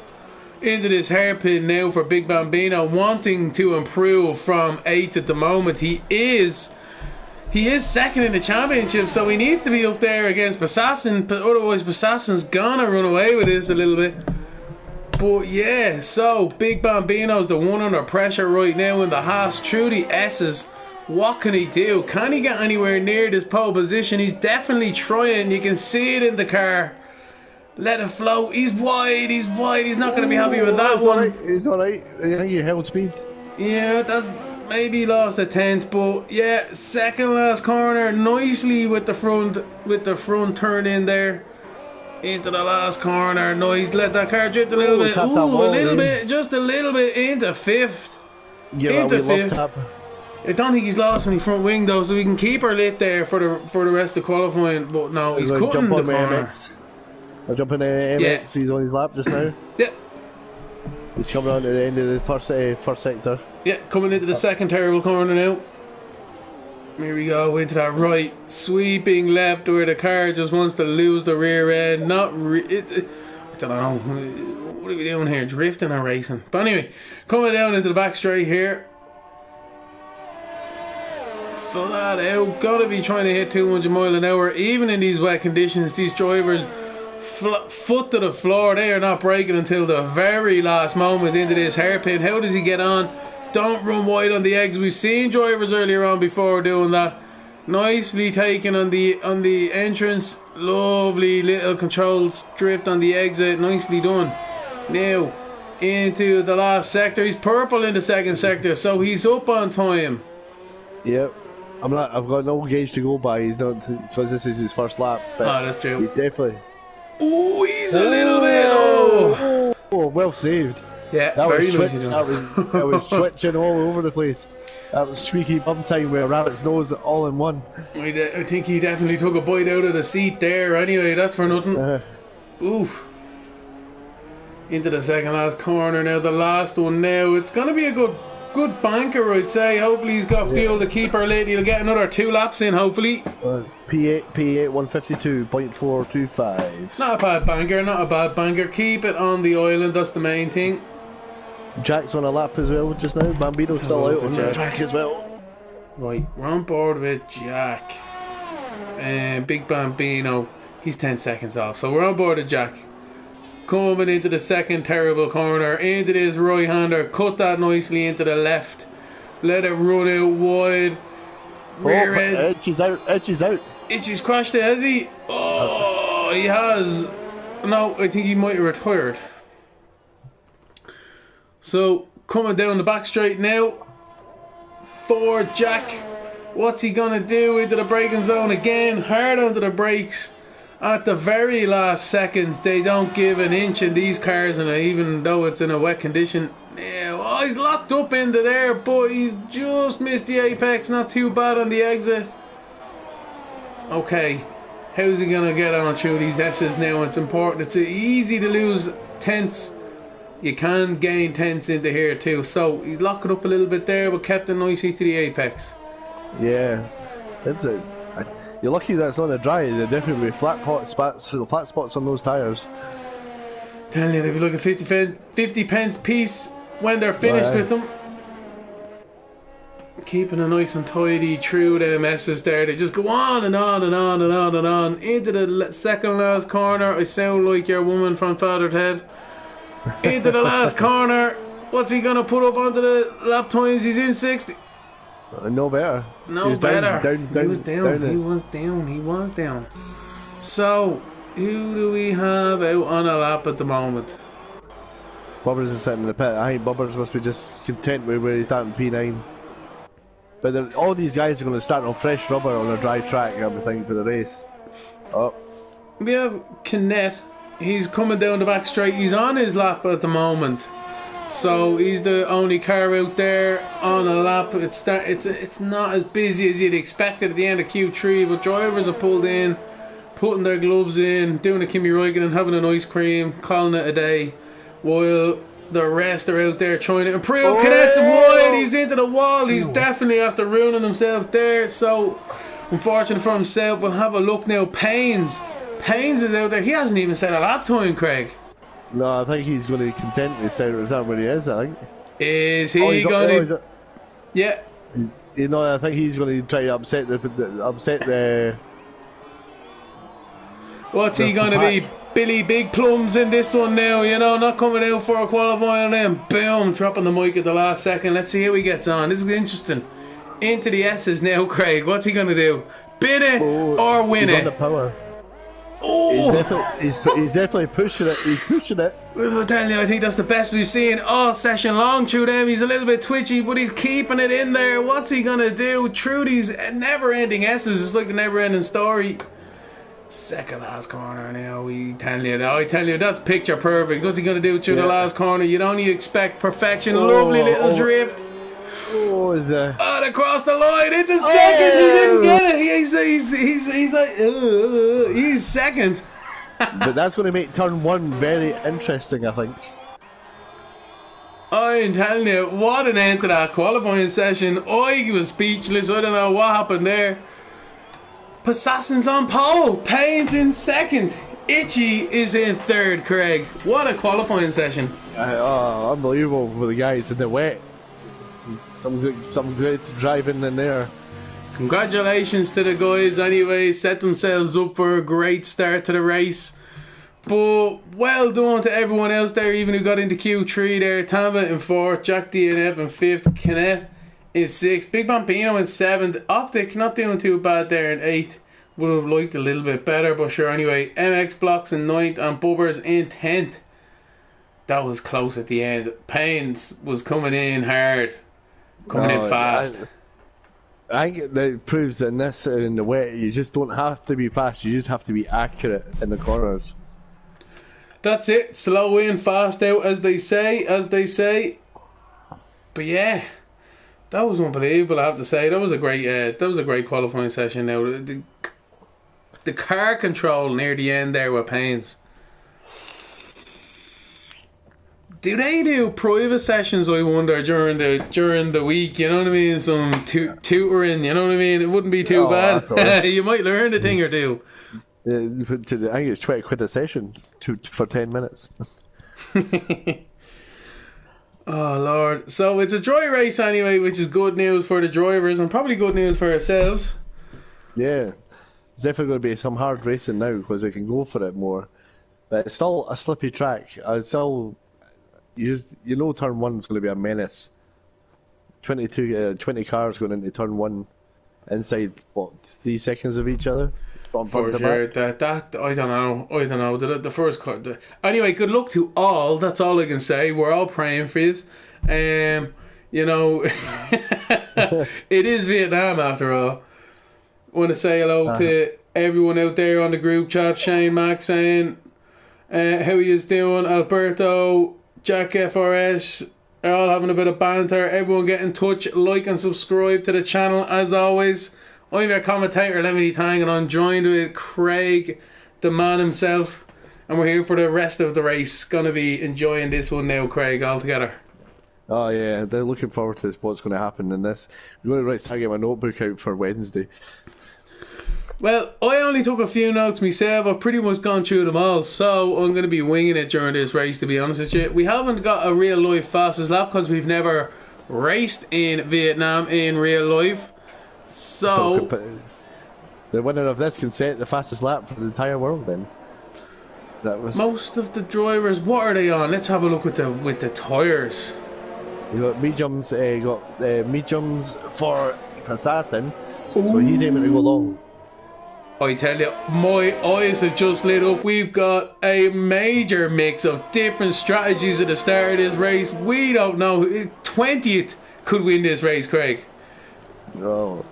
into this hairpin now for Big Bambino, wanting to improve from 8th at the moment. He is second in the championship, so he needs to be up there against Bassassin, but otherwise Bassassin's gonna run away with this a little bit. But yeah, so Big Bambino's the one under pressure right now in the Haas through the S's. What can he do? Can he get anywhere near this pole position? He's definitely trying. You can see it in the car. Let it float. He's wide. He's not going to be happy with that one. Right. He's alright. I think he held speed. Yeah, that's maybe lost a tenth, but yeah, second last corner, nicely with the front turn in there. Into the last corner. Nice. Let that car drift a little bit. Ooh, a little bit. Just a little bit into 5th. Into 5th. I don't think he's lost any front wing though, so we can keep her lit there for the rest of qualifying. But no, he's cutting the corner. I'll jump in the MX. Yeah. He's on his lap just now. Yeah. He's coming on to the end of the first sector. Yeah, coming into the second terrible corner now. Here we go, into that right, sweeping left where the car just wants to lose the rear end. I don't know, what are we doing here, drifting or racing? But anyway, coming down into the back straight here. Flat out, gotta be trying to hit 200 miles an hour. Even in these wet conditions, these drivers foot to the floor, they are not braking until the very last moment into this hairpin. How does he get on? Don't run wide on the exit. We've seen drivers earlier on before doing that. Nicely taken on the entrance. Lovely little controlled drift on the exit. Nicely done. Now into the last sector. He's purple in the second sector, so he's up on time. Yep. I've got no gauge to go by. He's not, because this is his first lap. But that's true. He's definitely. Oh, he's a little bit. Oh, well saved. Yeah, that was twitching all over the place. That was squeaky bum time with a rabbit's nose all in one. I think he definitely took a bite out of the seat there. Anyway, that's for nothing. Oof. Into the second last corner now. The last one now. It's going to be a good banker, I'd say. Hopefully he's got fuel to keep her lit. He'll get another 2 laps in, hopefully. P8 152.425. Not a bad banker. Keep it on the island, that's the main thing. Jack's on a lap as well just now. Bambino's still out on the track as well. Right, we're on board with Jack. And Big Bambino, he's 10 seconds off. So we're on board with Jack. Coming into the second terrible corner, into this right hander, cut that nicely into the left, let it run out wide. Rear end. Edge is out. Itchy's crashed it, has he? Oh, he has. No, I think he might have retired. So coming down the back straight now for Jack. What's he gonna do? Into the braking zone again, hard onto the brakes. At the very last seconds, they don't give an inch in these cars, and even though it's in a wet condition. Yeah, he's locked up into there, but he's just missed the apex. Not too bad on the exit. Okay, how's he gonna get on through these S's now? It's important. It's easy to lose tenths. You can gain tenths into here too. So he's locking up a little bit there, but kept it nicely to the apex. Yeah, you're lucky that it's not a dry. There definitely be flat spots on those tyres. Telling you, they'll be looking 50 pence piece when they're finished with them. Keeping it nice and tidy through them S's there. They just go on and on and on and on and on. Into the second last corner. I sound like your woman from Father Ted. Into the last corner. What's he going to put up onto the lap times? He's in 60. No better. No better. He was down. So, who do we have out on a lap at the moment? Bubbers is sitting in the pit. I think Bubbers must be just content with where he's at in P9. But all these guys are going to start on fresh rubber on a dry track, I'm thinking, for the race. Oh. We have Kinnett. He's coming down the back straight. He's on his lap at the moment. So he's the only car out there on a lap. It's not as busy as you'd expect at the end of Q3, but drivers are pulled in, putting their gloves in, doing a Kimi Räikkönen, having an ice cream, calling it a day, while the rest are out there trying to improve. Cadet's wide, he's into the wall. He's definitely after ruining himself there. So unfortunate for himself. We'll have a look now. Pains is out there. He hasn't even set a lap time, Craig. No, I think he's going to content to stay reserve where he is, I think. Is he going to... Yeah. You know, I think he's going to try to upset the... What's he going to be? Billy Big Plums in this one now, you know, not coming out for a qualifying and then boom, dropping the mic at the last second. Let's see how he gets on. This is interesting. Into the S's now, Craig. What's he going to do? Bin it or win he's it? On the power. Oh. He's definitely pushing it. He's pushing it. I'll tell you, I think that's the best we've seen all session long through them. He's a little bit twitchy, but he's keeping it in there. What's he going to do? Through these never-ending S's, it's like the never-ending story. Second last corner now, I tell you, that's picture perfect. What's he going to do through the last corner? You'd only expect perfection. Lovely little drift. And across the line, it's a second. He didn't get it. He's second. But that's going to make turn one very interesting, I think. I'm telling you, what an end to that qualifying session. I was speechless. I don't know what happened there. Possassin's on pole, Payne's in second, Itchy is in third, Craig. What a qualifying session. Unbelievable for the guys in the wet. Some great driving in there. Congratulations to the guys anyway, set themselves up for a great start to the race. But well done to everyone else there, even who got into Q3 there. Tamba in 4th, Jack DNF in 5th, Kinnett in 6th, Big Bambino in 7th, Optic not doing too bad there in 8th. Would have liked a little bit better, but sure anyway. MX Blocks in 9th and Bubbers in 10th. That was close at the end. Paynes was coming in hard, coming in fast. I think that proves that in the wet, you just don't have to be fast, you just have to be accurate in the corners. That's it, slow in, fast out, as they say. But yeah, that was unbelievable, I have to say. That was a great qualifying session. Now the car control near the end there with Paynes. Do they do private sessions, I wonder, during the week? You know what I mean? Some tutoring, you know what I mean? It wouldn't be too bad. Right. You might learn a thing or two. I think it's 20 quid a session for 10 minutes. Oh Lord. So it's a dry race anyway, which is good news for the drivers and probably good news for ourselves. Yeah. It's definitely going to be some hard racing now because they can go for it more. But it's still a slippy track. You know turn 1 is going to be a menace. 20 cars going into turn 1 inside, 3 seconds of each other? For sure, that I don't know. The first cut. Anyway, good luck to all. That's all I can say. We're all praying for you. You know, it is Vietnam after all. I want to say hello to everyone out there on the group chat. Shane Max saying how he is doing. Alberto, Jack FRS are all having a bit of banter. Everyone get in touch, like and subscribe to the channel as always. I'm your commentator, Lemony Tang, and I'm joined with Craig, the man himself. And we're here for the rest of the race. Gonna be enjoying this one now, Craig, all together. Oh yeah, they're looking forward to what's going to happen in this. I'm going to start getting my notebook out for Wednesday. Well, I only took a few notes myself. I've pretty much gone through them all, so I'm going to be winging it during this race, to be honest with you. We haven't got a real life fastest lap because we've never raced in Vietnam in real life. So the winner of this can set the fastest lap for the entire world then. Most of the drivers, what are they on? Let's have a look with the tyres. You got mediums, mediums for Assassin, so he's aiming to go long. I tell you, my eyes have just lit up. We've got a major mix of different strategies at the start of this race. We don't know. 20th could win this race, Craig. No.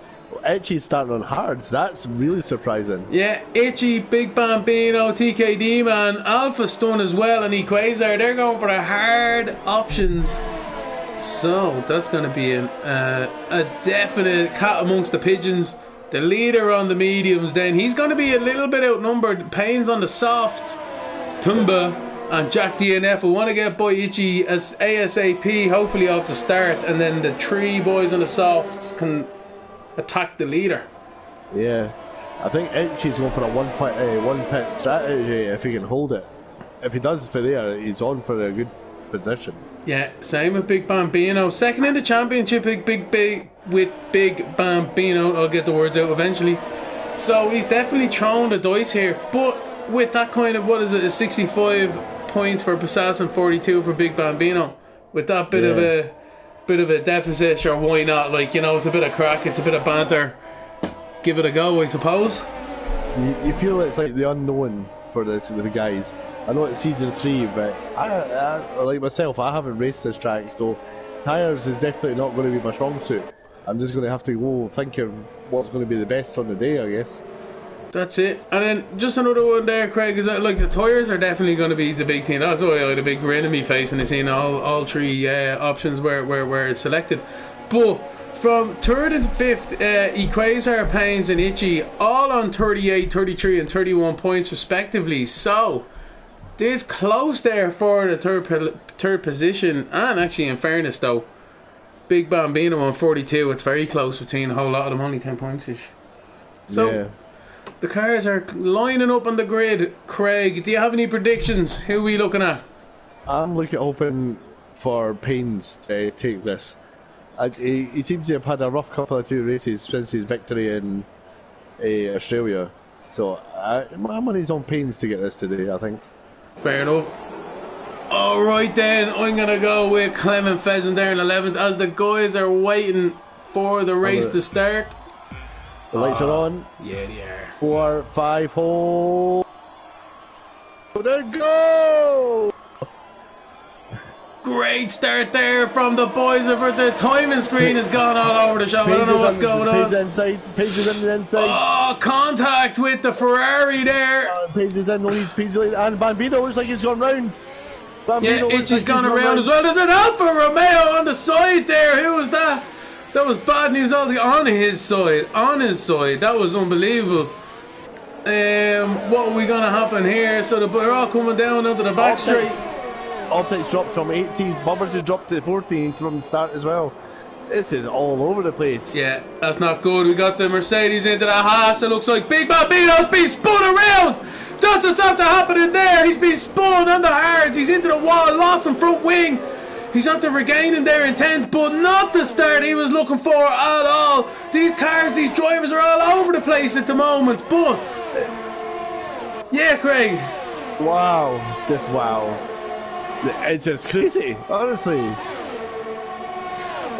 Itchy's starting on hards. That's really surprising. Yeah, Itchy, Big Bambino, TKD Man, Alpha Stun as well, and Equazar. They're going for the hard options. So that's going to be a definite cat amongst the pigeons. The leader on the mediums, then he's going to be a little bit outnumbered. Payne's on the softs. Tumba and Jack DNF will want to get by Itchy as ASAP, hopefully off the start, and then the 3 boys on the softs can attack the leader. Yeah, I think Itchy's going for a one pit strategy if he can hold it. if he does for there, he's on for a good position. Yeah, same with Big Bambino. Second in the championship, with Big Bambino. I'll get the words out eventually. So he's definitely throwing the dice here. But with that kind of, what is it, a 65 points for Passas and 42 for Big Bambino. With that bit of a deficit, sure, why not? Like, you know, it's a bit of crack, it's a bit of banter. Give it a go, I suppose. You feel it's like the unknown for the guys. I know it's season 3, but I like myself, I haven't raced this track, so tyres is definitely not going to be my strong suit. I'm just going to have to go think of what's going to be the best on the day, I guess. That's it. And then just another one there, Craig, is that like the tyres are definitely going to be the big thing. That's why I had a big grin on me face and I seen all three options were selected. But from 3rd and 5th, Equazar, Pains and Itchy, all on 38, 33 and 31 points respectively. So this close there for the third position. And actually, in fairness though, Big Bambino on 42, it's very close between a whole lot of them, only 10 points-ish. So yeah. The cars are lining up on the grid. Craig, do you have any predictions? Who are we looking at? I'm hoping for Pains to take this. He seems to have had a rough couple of 2 races since his victory in Australia. So my money's on Pains to get this today, I think. Fair enough. Alright then, I'm going to go with Clement Pheasant there in 11th as the guys are waiting for the race to start. The lights are on. Yeah, they are. 4, 5, hold. There go! Great start there from the boys over the timing screen has gone all over the shop. I don't know what's going on. Page is in the inside. Oh, contact with the Ferrari there. Page is in the lead. Page is in, and Bambino looks like he's gone round. Yeah, Itchy's gone around as well. There's an Alfa Romeo on the side there. Who was that? That was bad news all on his side. On his side. That was unbelievable. What are we going to happen here? So they're all coming down onto the back straight. Optics dropped from 18th. Bubbers has dropped to 14th from the start as well. This is all over the place. Yeah, that's not good. We got the Mercedes into the Haas. It looks like Big Bambino's being spun around. That's what's after happening there. He's been spun on the hards. He's into the wall, lost some front wing. He's after regaining their intent, but not the start he was looking for at all. These cars, these drivers are all over the place at the moment, but yeah, Craig. Wow, just wow. It's just crazy, honestly.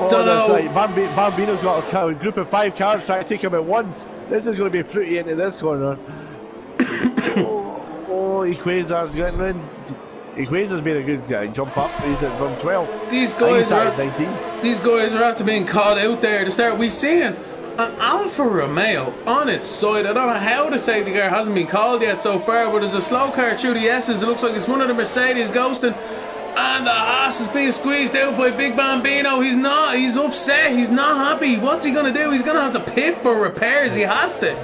Don't know. Like Bambino's got a group of 5 cars trying to take him at once. This is going to be pretty into this corner. Equazar's getting in. Equazar's been a good guy. Jump up. He's at from 12. These guys are after being called out there to start. We've seen an Alfa Romeo on its side. I don't know how the safety car hasn't been called yet so far, but there's a slow car through the S's. It looks like it's one of the Mercedes ghosting. And the Haas is being squeezed out by Big Bambino. He's not. He's upset. He's not happy. What's he going to do? He's going to have to pit for repairs. He has to.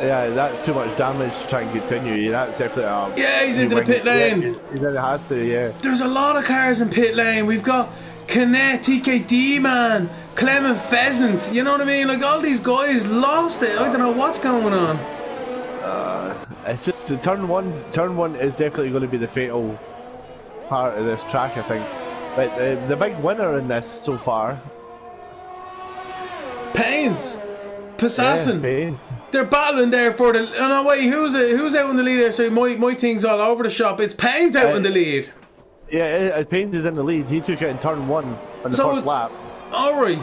Yeah, that's too much damage to try and continue. That's definitely yeah, he's into the pit lane. Yeah, he has to, yeah. There's a lot of cars in pit lane. We've got Canet, TKD man, Clement Pheasant. You know what I mean? Like, all these guys lost it. I don't know what's going on. It's just the turn one is definitely going to be the fatal part of this track, I think. But the big winner in this so far, Pains, Passassin. Yeah, they're battling there for the. Oh no, wait, who's out in the lead there? So my thing's all over the shop. It's Pains out in the lead. Yeah, Pains is in the lead. He took it in turn 1 on the first lap. Alright.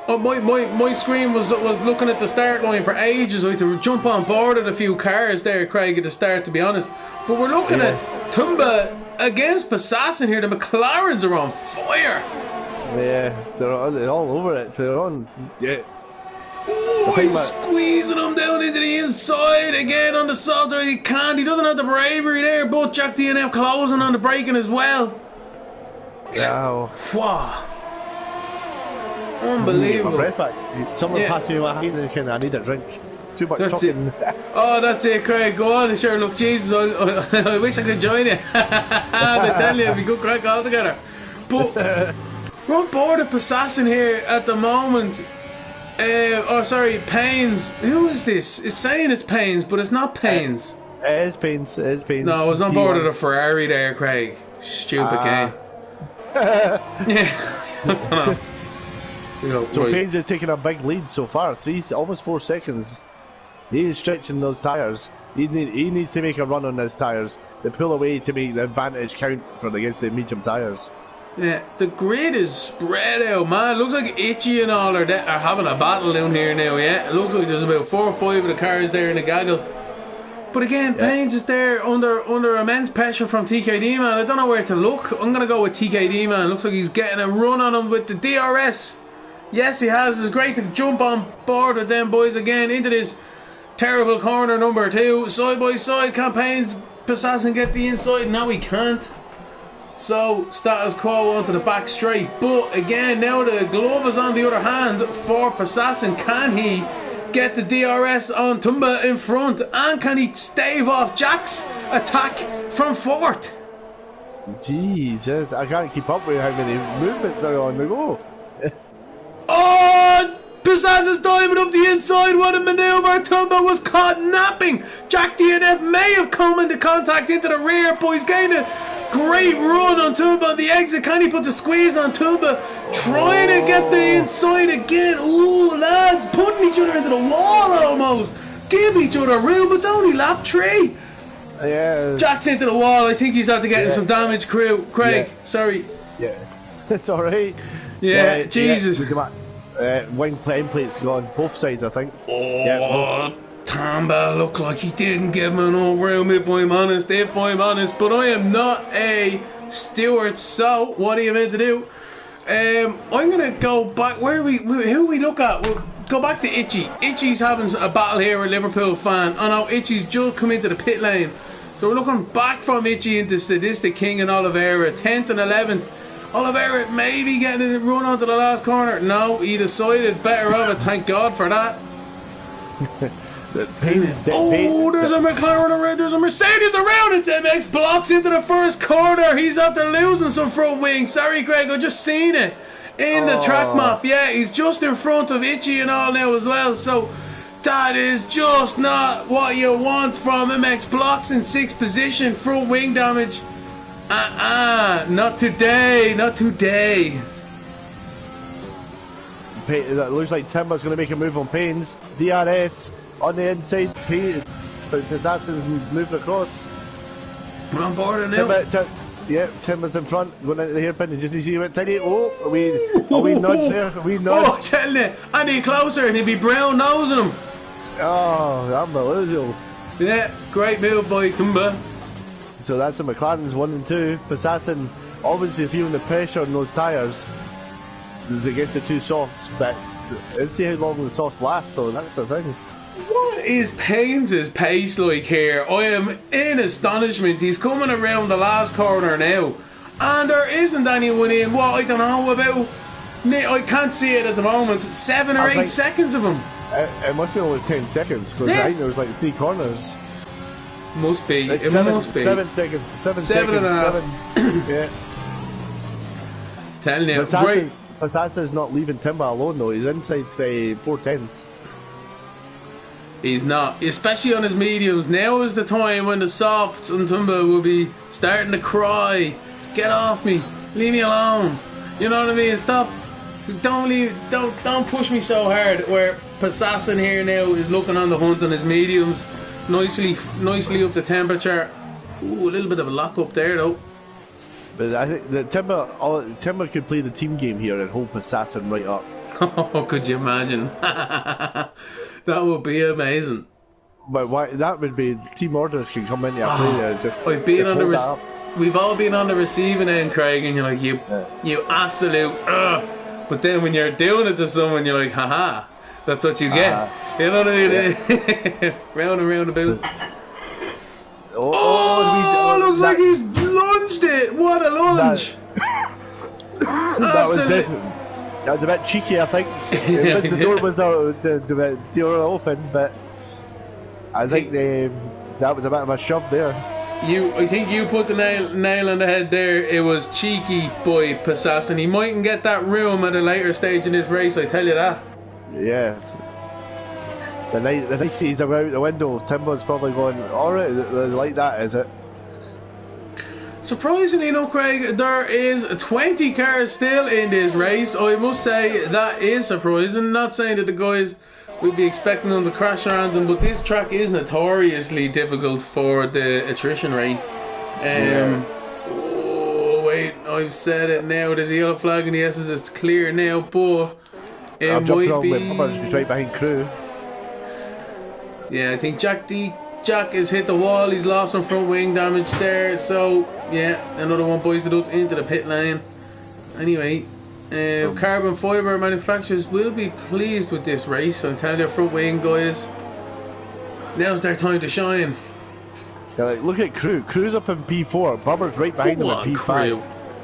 Oh, my screen was looking at the start line for ages. I had to jump on board at a few cars there, Craig, at the start, to be honest. But we're looking at Tumba against Passassin here. The McLarens are on fire. Yeah, they're all over it. They're on. Yeah. Oh, he's squeezing him down into the inside again on the salt. He can't. He doesn't have the bravery there. But Jack DNF closing on the braking as well. Wow. Wow. Unbelievable. My breath back. Someone passing me my Heineken. I need a drink. Too much that's talking. It. Oh, that's it, Craig. Go on, sure. Look, Jesus, I wish I could join you. I tell you, it'd be good crack altogether. But we're on board of Passassin here at the moment. Pains. Who is this? It's saying it's Pains, but it's not Pains. It is Pains. It is Pains. No, I was on board of the Ferrari there, Craig. Stupid game. Yeah. I don't know. So Pains is taking a big lead so far. Almost 4 seconds. He is stretching those tyres. He needs to make a run on his tyres. They pull away to make the advantage count against the medium tyres. Yeah, the grid is spread out, man. It looks like Itchy and all are having a battle down here now, yeah? It looks like there's about 4 or 5 of the cars there in the gaggle. But again, Pains is there under immense pressure from TKD, man. I don't know where to look. I'm going to go with TKD, man. Looks like he's getting a run on him with the DRS. Yes, he has. It's great to jump on board with them boys again into this terrible corner number 2. Side by side campaigns. Passassin get the inside. No, he can't. So, status quo onto the back straight. But again, now the glove is on the other hand for Passassin. Can he get the DRS on Tumba in front? And can he stave off Jack's attack from fourth? Jesus, I can't keep up with how many movements are on the go. Oh! Passassin's diving up the inside. What a maneuver. Tumba was caught napping. Jack DNF may have come into contact into the rear, but he's getting a great run on Tumba on the exit. Can he put the squeeze on Tumba? Trying to get the inside again. Ooh, lads, putting each other into the wall almost. Give each other room. It's only lap 3. Yeah. Jack's into the wall. I think he's after getting some damage, Craig. Sorry. Yeah. It's alright. Yeah, Jesus. Wing plate's gone. Both sides, I think. Oh, Tamba looked like he didn't give him enough room, if I'm honest. But I am not a steward, so what are you meant to do? I'm going to go back. Who we look at? We'll go back to Itchy. Itchy's having a battle here with a Liverpool fan. I know Itchy's just come into the pit lane. So we're looking back from Itchy into Statistic King and Oliveira. 10th and 11th. Oliveira maybe getting a run onto the last corner. No, he decided better of it. Thank God for that. The pain is dead. There's a McLaren around. There's a Mercedes around. It's MX blocks into the first corner. He's after losing some front wing. Sorry, Greg. I just seen it in the track map. Yeah, he's just in front of Itchy and all now as well. So that is just not what you want from MX blocks in 6th position. Front wing damage. Not today. Not today. That looks like Timber's going to make a move on Pains. DRS on the inside. Passassin's moving across. We're on board now. Timber's in front, going into the hairpin. Just you see a tiny. Are we nudge there? Are we nudge? Oh, telling you, I need closer and he'd be brown nosing him. Oh, unbelievable. Yeah, great move by Tumba. So that's the McLaren's 1 and 2. Passassin obviously feeling the pressure on those tyres as it gets the 2 softs, but let's see how long the softs last though, that's the thing. What is Pains' pace like here? I am in astonishment. He's coming around the last corner now and there isn't anyone in, I don't know about, I can't see it at the moment, 7 or 8 seconds of him. It must be almost 10 seconds because I think there was like 3 corners. Must be. Like it must be. 7 seconds. 7 seconds. And a half. Yeah. Telling you, Passassin's not leaving Timber alone though. He's inside 4/10s. He's not, especially on his mediums. Now is the time when the softs and Timber will be starting to cry. Get off me. Leave me alone. You know what I mean? Stop. Don't push me so hard. Where Passassin here now is looking on the hunt on his mediums. Nicely up the temperature. Ooh, a little bit of a lock up there though. But I think that Timber could play the team game here and hold Passassin right up. Oh, could you imagine? That would be amazing. But that would be team orders can come in and play there. We've all been on the receiving end, Craig, and you're like you absolute. But then when you're doing it to someone, you're like, haha. That's what you get. You know what I mean? Round and round about. Looks like he's lunged it. What a lunge. That was it. That was a bit cheeky, I think. The door was the door open, but I think that was a bit of a shove there. I think you put the nail on the head there. It was cheeky by Passassin. He mightn't get that room at a later stage in this race, I tell you that. Yeah. The niceties are out the window. Timbo's probably going, alright, like that, is it? Surprisingly, no, Craig, there is 20 cars still in this race. I must say that is surprising. Not saying that the guys would be expecting them to crash around them, but this track is notoriously difficult for the attrition rate. Oh wait, I've said it now. There's a yellow flag in the S's. It's clear now, but it might be. He's right behind Crew. Yeah, I think Jack has hit the wall. He's lost some front wing damage there. So yeah, another one buys it up into the pit lane. Anyway, carbon fibre manufacturers will be pleased with this race. I'm telling you, front wing guys, now's their time to shine. Yeah, like, look at Crew. Crew's up in P4. Bubber's right behind him at P5. Crew.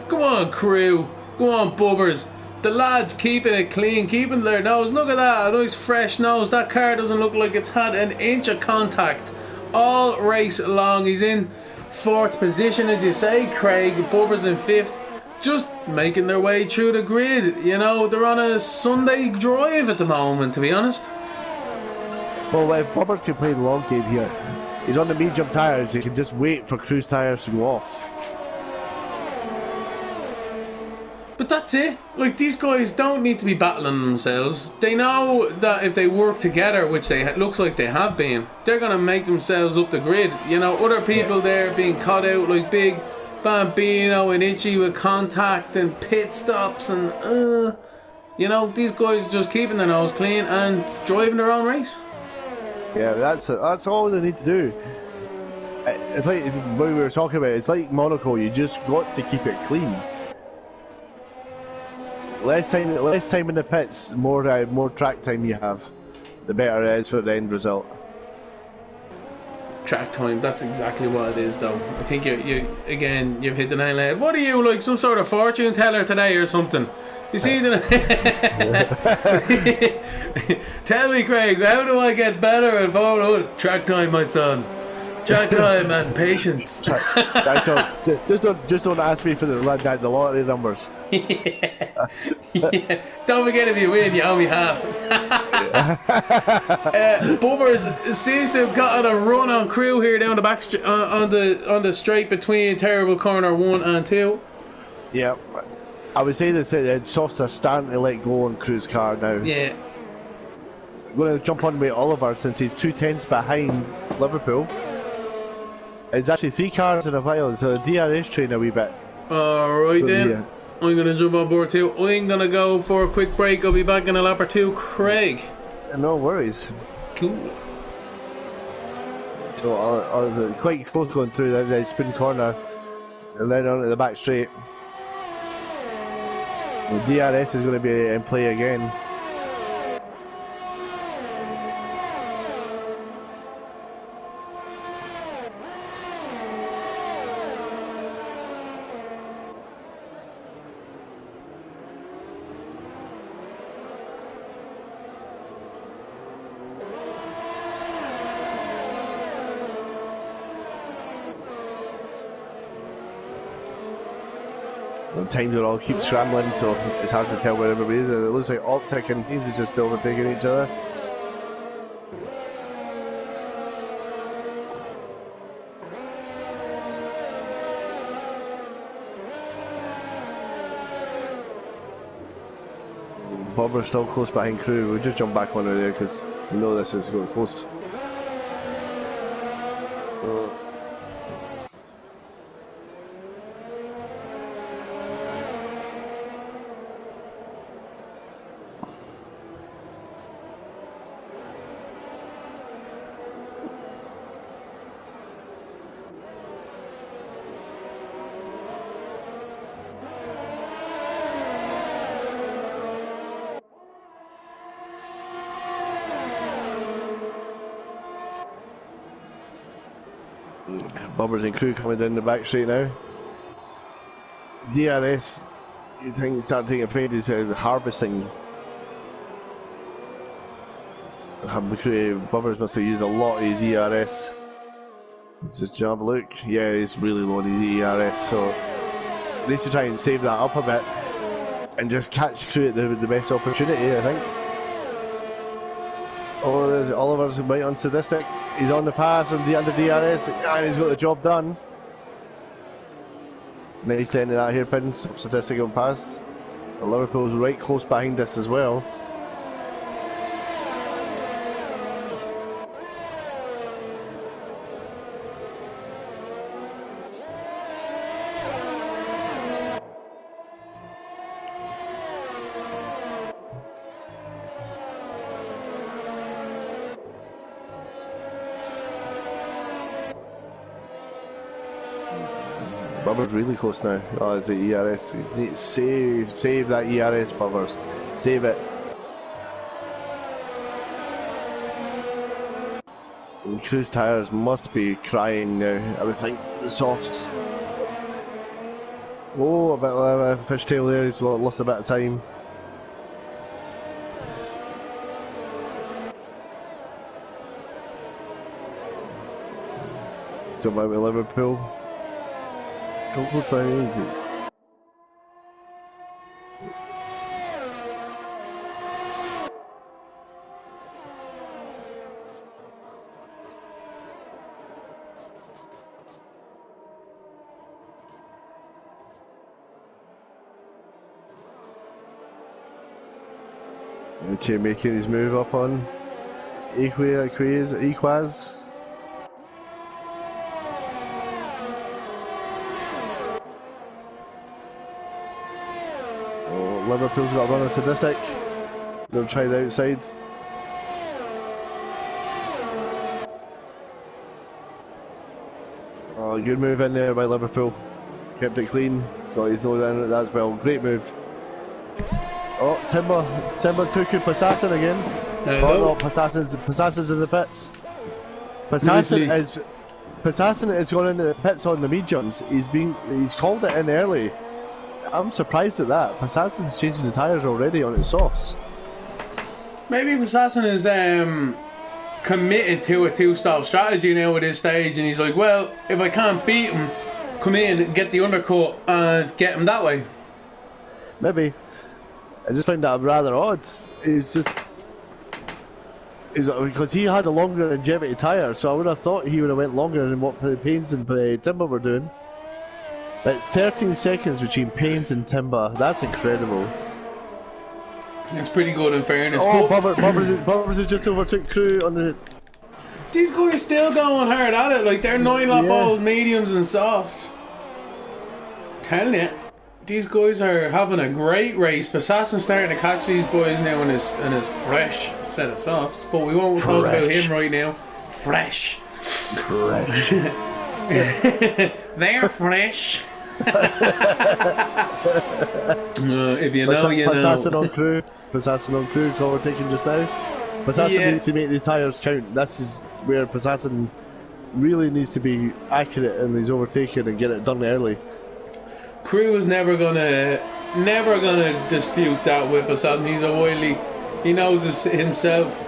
Come on, Crew. Go on, Bubbers. The lads keeping it clean, keeping their nose. Look at that, a nice fresh nose. That car doesn't look like it's had an inch of contact all race long. He's in 4th position, as you say, Craig. Bubbers in 5th, just making their way through the grid. You know, they're on a Sunday drive at the moment, to be honest. Well, if Bubbers can play the long game here, he's on the medium tyres. He can just wait for Crew's tyres to go off. But that's it. Like, these guys don't need to be battling themselves. They know that if they work together, which they looks like they have been, they're going to make themselves up the grid. You know, other people there being caught out like Big Bambino and Itchy with contact and pit stops and you know, these guys just keeping their nose clean and driving their own race. Yeah, that's all they need to do. It's like what we were talking about. It's like Monaco. You just got to keep it clean. Less time in the pits, more track time you have, the better it is for the end result. Track time, that's exactly what it is, though. I think you've hit the nail on the head. What are you, like some sort of fortune teller today or something? You see the Tell me, Craig, how do I get better at photo? Track time, my son. Track time and patience. Track time. Just don't ask me for the lottery numbers. Yeah. Don't forget, if you win, you owe me half. Bubbers seems to have gotten a run on Crew here down the back on the straight between terrible corner 1 and 2. Yeah, I would say this. Softs are starting to let go on Crew's car now. Yeah. I'm going to jump on with Oliver since he's 2/10 behind Liverpool. It's actually 3 cars in a while, so the DRS train a wee bit. Alright then. Yeah. I'm going to jump on board too. I'm going to go for a quick break. I'll be back in a lap or two. Craig. No worries. Cool. So quite close going through the spin corner and then on to the back straight. The DRS is going to be in play again. Times it all keep scrambling, so it's hard to tell where everybody is. It looks like Optic and Haynes is just overtaking each other. Bobber's still close behind Crew. We'll just jump back on there because we know this is going close. Bubbers and Crew coming down the back straight now. DRS, you think start taking a paid is harvesting. Bubbers must have used a lot of his ERS. Let's just jump look. Yeah, he's really low on his ERS, so he needs to try and save that up a bit and just catch Crew at the best opportunity, I think. Oh, there's Oliver's right on Sadistic. He's on the pass on the under DRS, and he's got the job done. Nice end of that hairpin, Sadistic on pass. Liverpool's right close behind us as well. Bubber's really close now. Oh, it's the ERS. You need to save that ERS, Bubbers. Save it. And Cruise tyres must be crying now, I would think, the softs. Oh, a bit of a fishtail there, he's lost a bit of time. Jump out with Liverpool. Don't go behind you. Chair making his move up on Equaz. Oh, Liverpool's got a run on Sadistic. They'll try the outside. Oh, good move in there by Liverpool. Kept it clean. Got his nose in it as well. Great move. Oh, Timber took it Passassin again. Hello. Oh no, Passassin's in the pits. Passassin is going into the pits on the mediums. He's called it in early. I'm surprised at that. Passassin's changing the tyres already on his softs. Maybe Passassin is committed to a two-stop strategy now at this stage, and he's like, well, if I can't beat him, come in, get the undercut, and get him that way. Maybe. I just find that rather odd. Because he had a longer longevity tyre, so I would have thought he would have went longer than what Pains and Timber were doing. It's 13 seconds between Pains and Timber. That's incredible. It's pretty good in fairness. Oh, Bubbers has just overtook Crew on the... These guys still going hard at it, like they're 9-lap old mediums and soft. Telling you. These guys are having a great race. Passassin's starting to catch these boys now in his fresh set of softs, but we won't talk about him right now. Fresh. They're fresh. If you know, you know. Passassin on Crew, overtaking just now. Passassin needs to make these tyres count. This is where Passassin really needs to be accurate in his overtaking and get it done early. Crew is never gonna dispute that with Passassin. He's a wily, he knows himself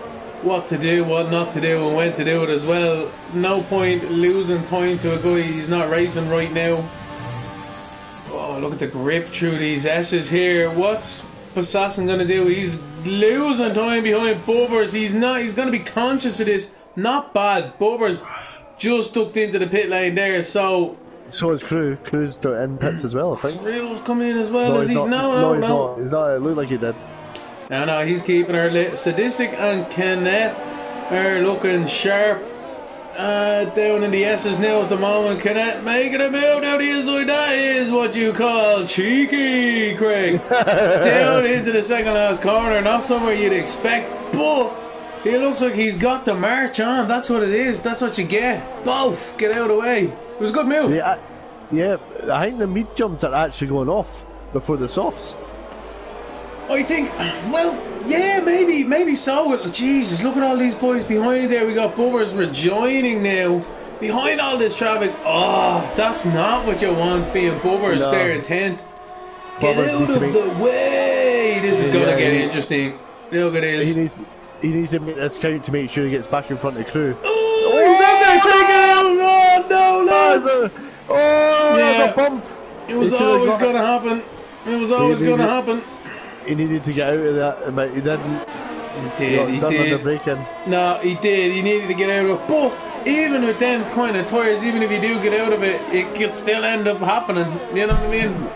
what to do, what not to do, and when to do it as well. No point losing time to a guy he's not racing right now. Oh, look at the grip through these S's here. What's Passassin gonna do? He's losing time behind Bubbers. He's gonna be conscious of this. Not bad. Bubbers just ducked into the pit lane there, so is Crew. Crew's in pits as well, I think. Crew's come in as well, No, is he? he's No. He's not. It looked like he did. No, he's keeping her lit. Sadistic and Kenneth are looking sharp. Down in the S's now at the moment. Kenneth making a move down the inside. That is what you call cheeky, Craig. Down into the second last corner. Not somewhere you'd expect, but he looks like he's got the march on. That's what it is. That's what you get. Both. Get out of the way. It was a good move. Yeah, I think the meat jumps are actually going off before the softs. I think, well, yeah, maybe so. Jesus, look at all these boys behind there. We got Bubbers rejoining now. Behind all this traffic. Oh, that's not what you want being Bubbers there in 10th. Get out of the way. This is going to get interesting. Look at this. He needs to make this count to make sure he gets back in front of Crew. Oh, he's up there taking it out. Oh, no, lads. That's a bump. It was always going to happen. It was always going to happen. He needed to get out of that, but he didn't. He did. He done on the did. braking. No, he did. He needed to get out of it. But even with them kind of tires, even if you do get out of it, it could still end up happening. You know what I mean?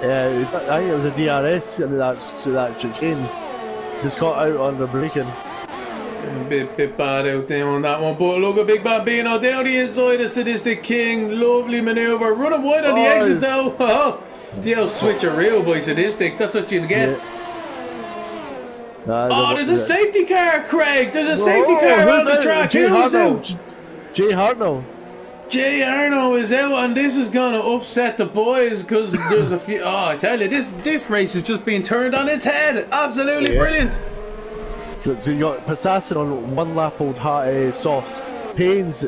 Yeah, I think it was a DRS and that chicane. Just got out on the braking. A bit bad out there on that one. But look at Big Bad Beano down the inside of Sadistic King. Lovely manoeuvre. Running wide on the exit though. Oh, the old switcheroo by Sadistic. That's what you get. Yeah. There's a safety car, Craig. There's a safety car on the track. Who's out? Jay Hartnell. Jay Arno is out, and this is going to upset the boys because there's a few. Oh, I tell you, this race is just being turned on its head. Absolutely brilliant. So you got Passassin on one lap old softs. Payne's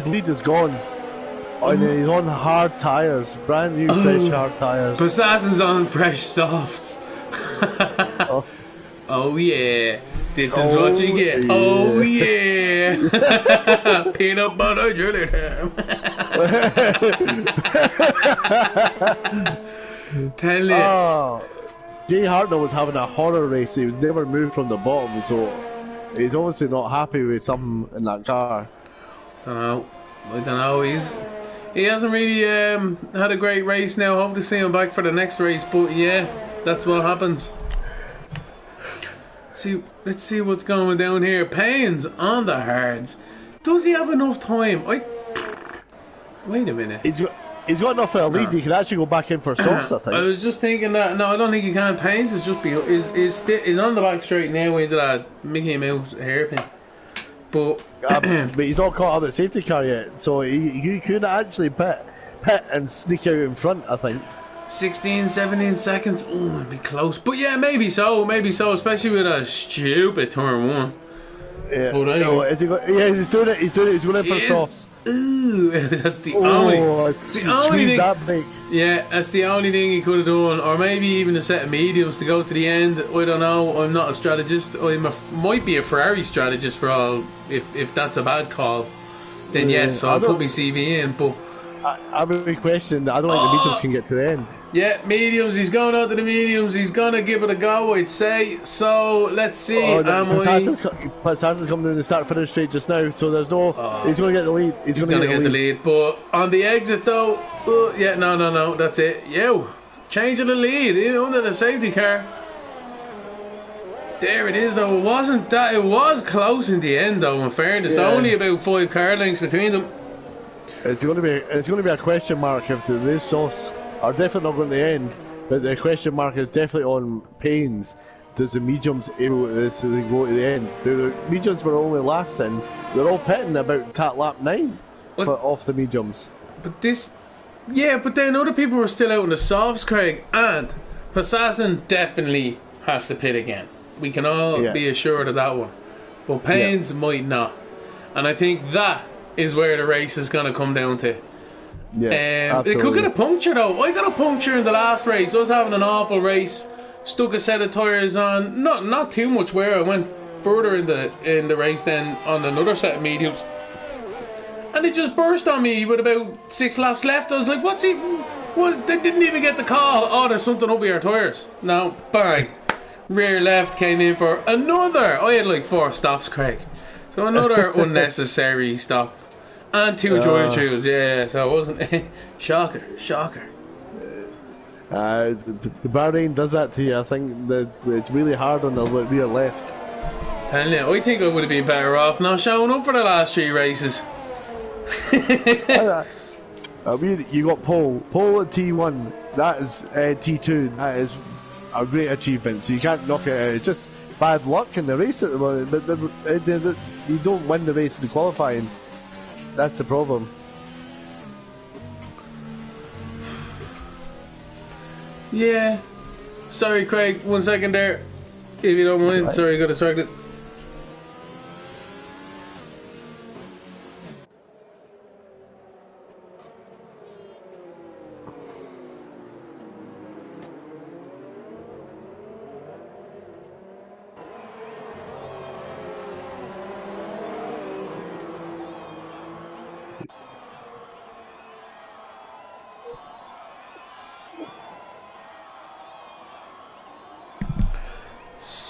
lead is gone. And he's on hard tyres, brand new fresh hard tyres. Passassin's on fresh softs. Oh yeah, this is what you get. Yeah. Oh yeah, peanut butter jelly time. Tell you. Jay Hartnell was having a horror race. He was never moved from the bottom, so he's obviously not happy with something in that car. I don't know. He hasn't really had a great race now. Hope to see him back for the next race. But yeah, that's what happens. Let's see what's going down here. Payne's on the hards. Does he have enough time? Wait a minute. He's got enough of a lead. He can actually go back in for softs, I think. I was just thinking that. No, I don't think he can. Payne's is just is on the back straight now into that Mickey Mouse hairpin. But he's not caught up at the safety car yet, so he could actually pit and sneak out in front, I think. 16, 17 seconds. Ooh, it'd be close. But yeah, maybe so, especially with a stupid turn one. Yeah. But anyway, he's doing it. He's going in for softs. Ooh, that's the only thing. That big. Yeah, that's the only thing he could have done, or maybe even a set of mediums to go to the end. I don't know. I'm not a strategist. Might be a Ferrari strategist for all. If that's a bad call, then yes, I'll put my CV in. But I have a question. I don't think the mediums can get to the end. Yeah, mediums. He's going out to the mediums. He's going to give it a go, I'd say. So, let's see. Passassin's coming in the start-finish straight just now, so there's no... he's going to get the lead. He's going to get the lead. But on the exit, though... no. That's it. Changing the lead under the safety car. There it is, though. It wasn't that... It was close in the end, though, in fairness. Yeah. Only about 5 car lengths between them. It's going to be a question mark if the softs are definitely not going to end, but the question mark is definitely on Payne's. Does the mediums able to go to the end? The mediums were only last in. They're all pitting about lap 9 off the mediums. But then other people were still out in the softs, Craig, and Passassin definitely has to pit again. We can all be assured of that one. But Payne's might not. And I think that is where the race is going to come down to. Yeah, it could get a puncture though. I got a puncture in the last race. I was having an awful race. Stuck a set of tyres on. Not too much wear. I went further in the race than on another set of mediums. And it just burst on me with about 6 laps left. I was like, what's he... What? They didn't even get the call. Oh, there's something up with your tyres. No, bang. Rear left came in for another... I had like 4 stops, Craig. So another unnecessary stop. And 2 drive-throughs, so it wasn't... Shocker. The Bahrain does that to you. I think that it's really hard on the rear left. Tell you, I think I would have been better off not showing up for the last 3 races. You got pole at T1. That is T2. That is a great achievement. So you can't knock it out. It's just bad luck in the race at the moment. But you don't win the race in the qualifying. That's the problem. Yeah. Sorry, Craig. 1 second there. If you don't mind. Right. Sorry, I got distracted.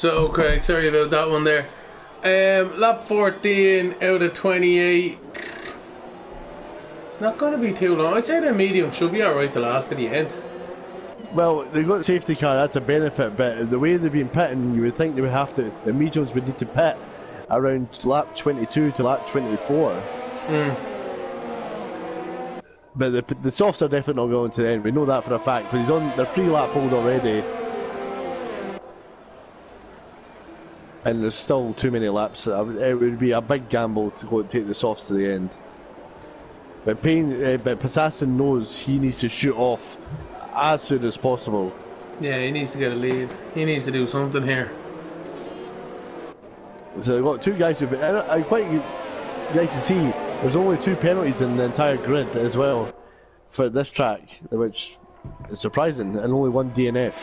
So, Craig, sorry about that one there. Lap 14 out of 28. It's not going to be too long. I'd say the medium should be alright to last to the end. Well, they've got the safety car, that's a benefit, but the way they've been pitting, you would think they would have to, the mediums would need to pit around lap 22 to lap 24. But the softs are definitely not going to the end, we know that for a fact, but he's on the 3 lap hold already. And there's still too many laps. It would be a big gamble to go and take the softs to the end. But Passassin knows he needs to shoot off as soon as possible. Yeah, he needs to get a lead. He needs to do something here. So we've got 2 guys who've been quite nice to see. There's only 2 penalties in the entire grid as well for this track, which is surprising, and only 1 DNF.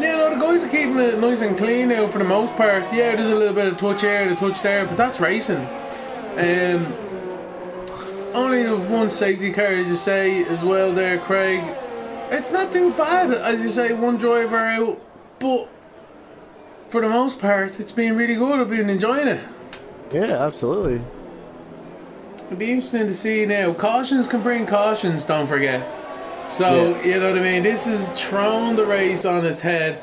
Yeah, no, the guys are keeping it nice and clean now for the most part. Yeah, there's a little bit of touch here, a touch there, but that's racing. Only the 1 safety car, as you say, as well there, Craig. It's not too bad, as you say, 1 driver out, but for the most part, it's been really good. I've been enjoying it. Yeah, absolutely. It'll be interesting to see now. Cautions can bring cautions, don't forget. So, yeah. You know what I mean? This has thrown the race on its head.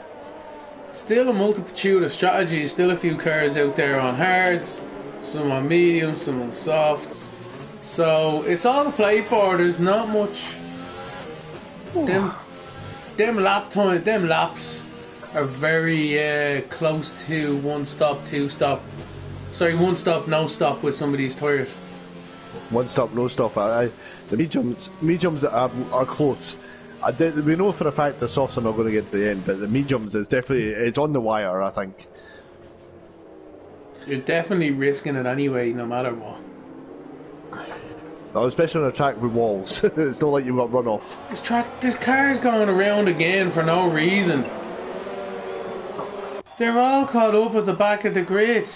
Still a multitude of strategies. Still a few cars out there on hards, some on mediums, some on softs. So, it's all to play for. There's not much. Them lap time, them laps are very close to 1 stop, 2 stop. Sorry, 1 stop, no stop with some of these tyres. 1 stop, no stop. The mediums are close. We know for a fact the softs are not going to get to the end, but the mediums is definitely, it's on the wire, I think. You're definitely risking it anyway, no matter what. No, especially on a track with walls. It's not like you've got runoff. This car's going around again for no reason. They're all caught up at the back of the grid.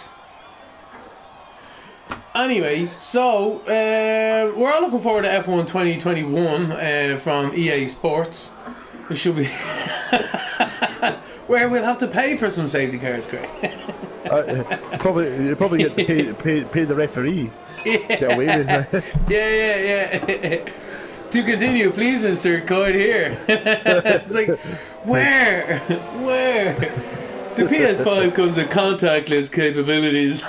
Anyway, so we're all looking forward to F1 2021 from EA Sports. It should be where we'll have to pay for some safety cars, Craig. You probably get to pay the referee. Yeah. Get away with it. Yeah. To continue, please insert code here. It's like, where? The PS5 comes with contactless capabilities.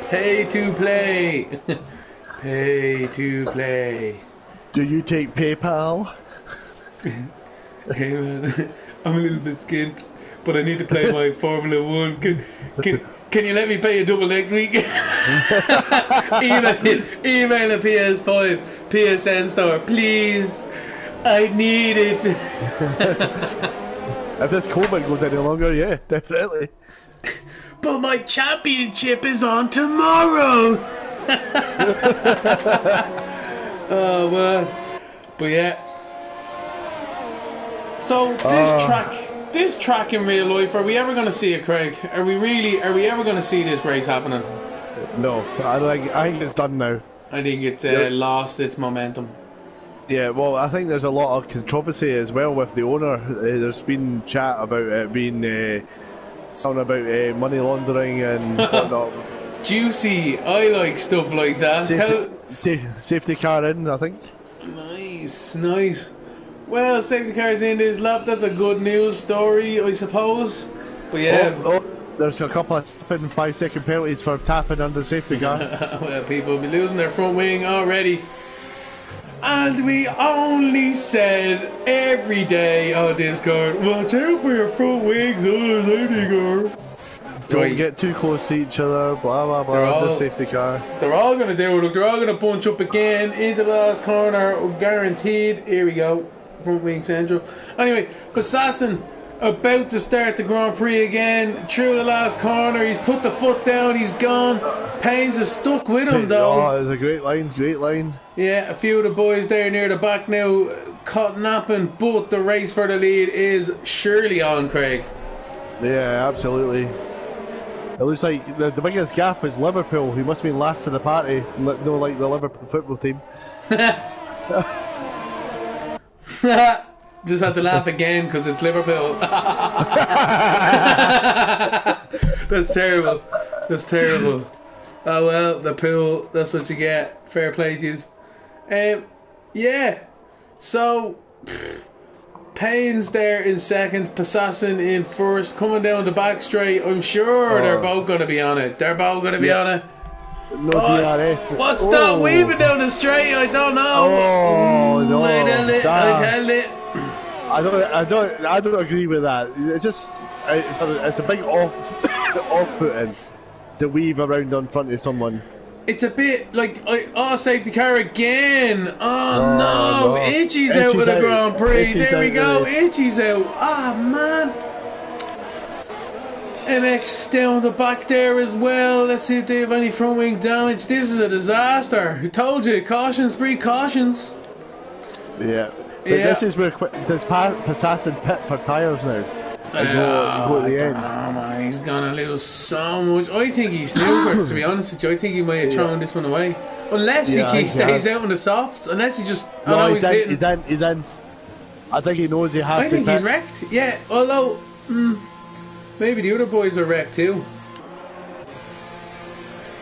Pay to play. Pay to play. Do you take PayPal? Hey man, I'm a little bit skint, but I need to play my Formula 1. Can you let me pay a double next week? Email a PS5 PSN store, please. I need it. If this COVID goes any longer, yeah, definitely. But my championship is on tomorrow. Oh man. But yeah. So this track in real life, are we ever going to see it, Craig? Are we ever going to see this race happening? No, I think it's done now. I think it's lost its momentum. Yeah, well, I think there's a lot of controversy as well with the owner. There's been chat about it being something about money laundering and whatnot. Juicy, I like stuff like that. Safety car in, I think. Nice. Well, safety cars in this lap, that's a good news story, I suppose. But yeah. There's a couple of 5-second penalties for tapping under safety car. Well, people will be losing their front wing already. And we only said every day on Discord, watch out for your front wings on the safety car. Don't get too close to each other, blah blah blah, the safety car. They're all going to do it, look, they're all going to bunch up again into the last corner, guaranteed. Here we go, front wing central. Anyway, Passassin about to start the Grand Prix again, through the last corner, he's put the foot down, he's gone. Pains is stuck with him though. Oh, it's a great line. Yeah, a few of the boys there near the back now caught napping, but the race for the lead is surely on, Craig. Yeah, absolutely. It looks like the biggest gap is Liverpool, who must have been last to the party, no, like the Liverpool football team. Just had to laugh again because it's Liverpool. That's terrible. That's terrible. Oh well, the pool. That's what you get. Fair play to you. Yeah. So, Payne's there in second, Passassin in first, coming down the back straight. I'm sure they're both going to be on it. They're both going to be on it. No DRS. What's that weaving down the straight? I don't know. Oh no! I tell it. I don't agree with that. It's just it's a big off-putting to weave around on front of someone. It's a bit like safety car again. Oh no. Itchy's out with the Grand Prix. There we go. Itchy's out. Ah man. MX down the back there as well. Let's see if they have any front wing damage. This is a disaster. I told you, cautions breed cautions. Yeah. But this is where does Passassin pit for tyres now? Go at the end. Oh man, he's gonna lose so much. I think he's snookered, to be honest with you. I think he might have thrown this one away. Unless he stays out on the softs. Unless he just... No, he's in. I think he knows he has to. I think he's wrecked. Yeah, although... maybe the other boys are wrecked too.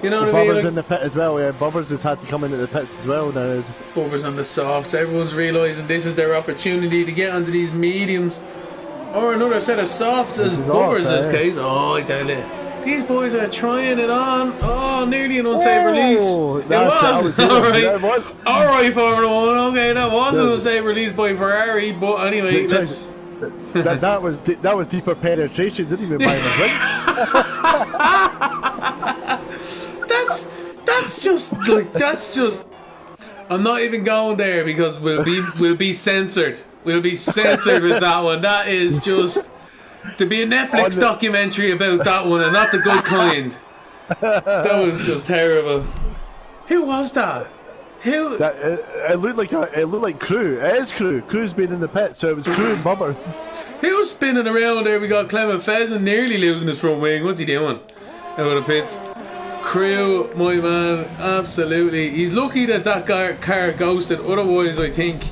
You know what I mean? Bubber's in the pit as well. Yeah, Bubber's has had to come into the pits as well now. Bubber's on the softs. Everyone's realising this is their opportunity to get onto these mediums. Or another set of softs as Bubber's case. Oh, I tell you. These boys are trying it on. Oh, nearly an unsafe release. It was. Alright, Formula 1. Okay, that was an unsafe release by Ferrari. But anyway, let's... that was deeper penetration. Didn't even buy him a drink. That's just. I'm not even going there because we'll be censored. We'll be censored with that one. That is just to be a Netflix documentary about that one, and not the good kind. That was just terrible. Who was that? Who? It looked like Crew. It is Crew. Crew's been in the pit, so it was Crew and Bubbers. Who was spinning around there? We got Clement Pheasant nearly losing his front wing. What's he doing? Out of the pits. Crew, my man, absolutely. He's lucky that car ghosted. Otherwise, I think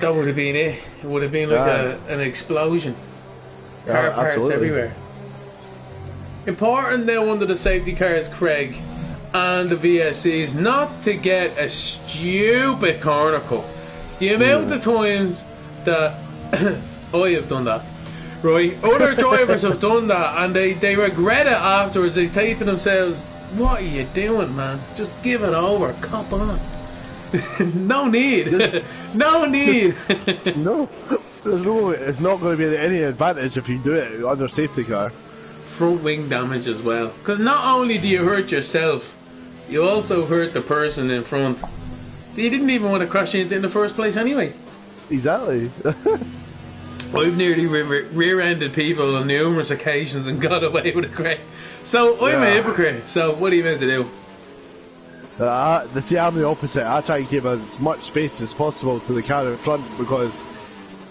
that would have been it. It would have been like an explosion. Car parts everywhere. Important now under the safety cars, Craig, and the VSCs, not to get a stupid corner cut. The amount of times that I have done that, right? Other drivers have done that and they regret it afterwards. They say to themselves, what are you doing, man? Just give it over, cop on. No need. No need. No, it's not going to be any advantage if you do it under safety car. Front wing damage as well, because not only do you hurt yourself, you also hurt the person in front. You didn't even want to crash into in the first place anyway. Exactly. I've nearly rear-ended people on numerous occasions and got away with it, Craig. So I'm a hypocrite. So what are you meant to do? I'm the opposite. I try and give as much space as possible to the car in front because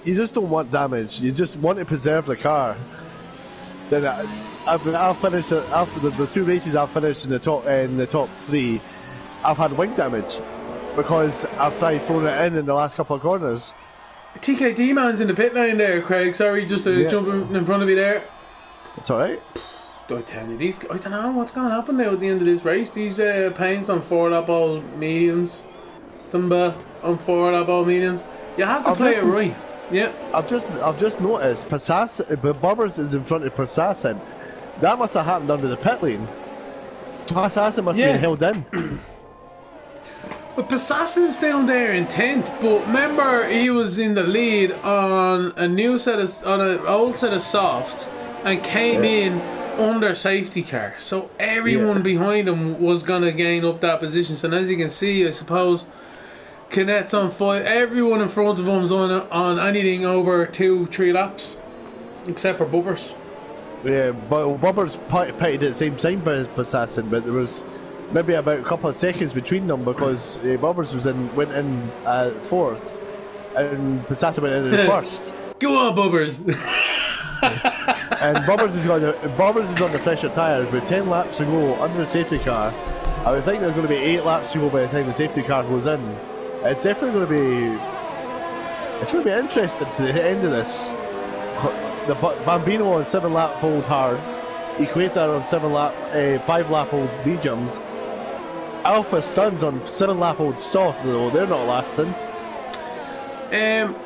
you just don't want damage. You just want to preserve the car. Then I'll finish after the two races I've finished in the top three. I've had wing damage because I've tried throwing it in the last couple of corners. TKD man's in the pit lane there, Craig. Sorry, just jumping in front of you there. It's alright. I tell you, I don't know what's going to happen now at the end of this race. These paints on 4-lap all mediums, Tumba on 4-lap all mediums. You have to play it right. Yeah. I've just noticed Bubbers is in front of Passassin. That must have happened under the pit lane. Passassin must have been held in. But Passassin's down there in 10th, but remember he was in the lead on an old set of soft and came in under safety car, so everyone behind him was gonna gain up that position. So as you can see, I suppose Canet's on 5. Everyone in front of him's on anything over 2-3 laps, except for Bubbers. Yeah, but Bubbers pitted at the same time as Passassin, but there was maybe about a couple of seconds between them because Bubbers went in 4th and Passassin went in first. Go on, Bubbers. And Bubbers is on the fresher tyres with 10 laps to go under the safety car. I would think there's going to be 8 laps to go by the time the safety car goes in. It's definitely going to be It's going to be interesting to the end of this. The Bambino on 7-lap old hards, Equator on 5-lap old mediums, Alpha Stuns on 7-lap old softs, though they're not lasting.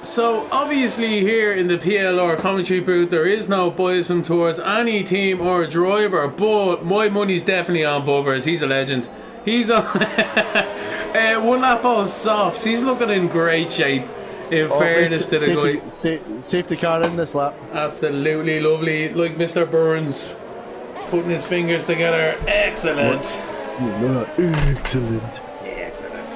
So obviously here in the PLR commentary booth there is no biasing towards any team or driver, but my money's definitely on Bubbers. He's a legend. He's on 1-lap old softs. He's looking in great shape. In fairness to the guy. Safety car in this lap. Absolutely lovely. Like Mr. Burns putting his fingers together. Excellent. Excellent.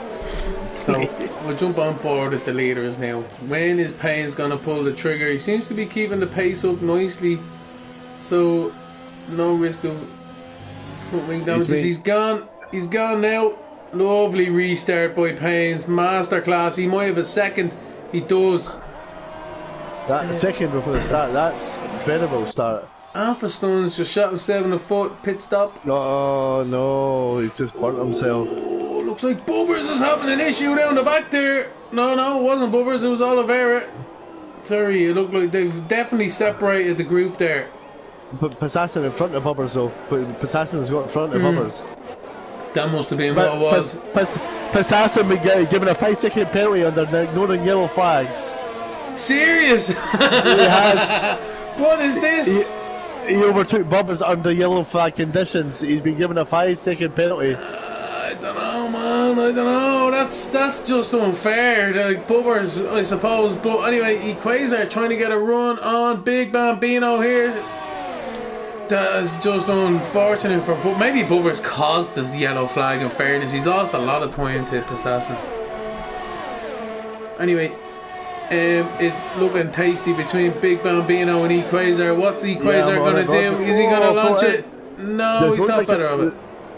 So we'll jump on board with the leaders now. When is Payne's gonna pull the trigger? He seems to be keeping the pace up nicely, so no risk of front wing damages. He's gone now. Lovely restart by Payne's. Masterclass. He might have a second. He does. That second before the start, that's incredible start. Alpha Stones just shot himself in the foot. Pit stop. No, he's just burnt himself. Looks like Bubbers is having an issue down the back there. No, it wasn't Bubbers, it was Oliveira. Sorry, it looked like they've definitely separated the group there. But Passassin in front of Bubbers though. Passassin's got in front of Bubbers. That must have been what it was. Passassin been given a 5-second penalty under ignoring yellow flags. Serious? He has. What is this? He overtook Bubbers under yellow flag conditions. He's been given a 5-second penalty. I don't know, man. I don't know. That's just unfair. Like Bubbers, I suppose. But anyway, Equator trying to get a run on Big Bambino here. That is just unfortunate for. But maybe Bubbers caused this yellow flag. In fairness, he's lost a lot of time to Assassin. Anyway, it's looking tasty between Big Bambino and Equator. What's Equator gonna do? Is he gonna launch it? No, he's not better of it.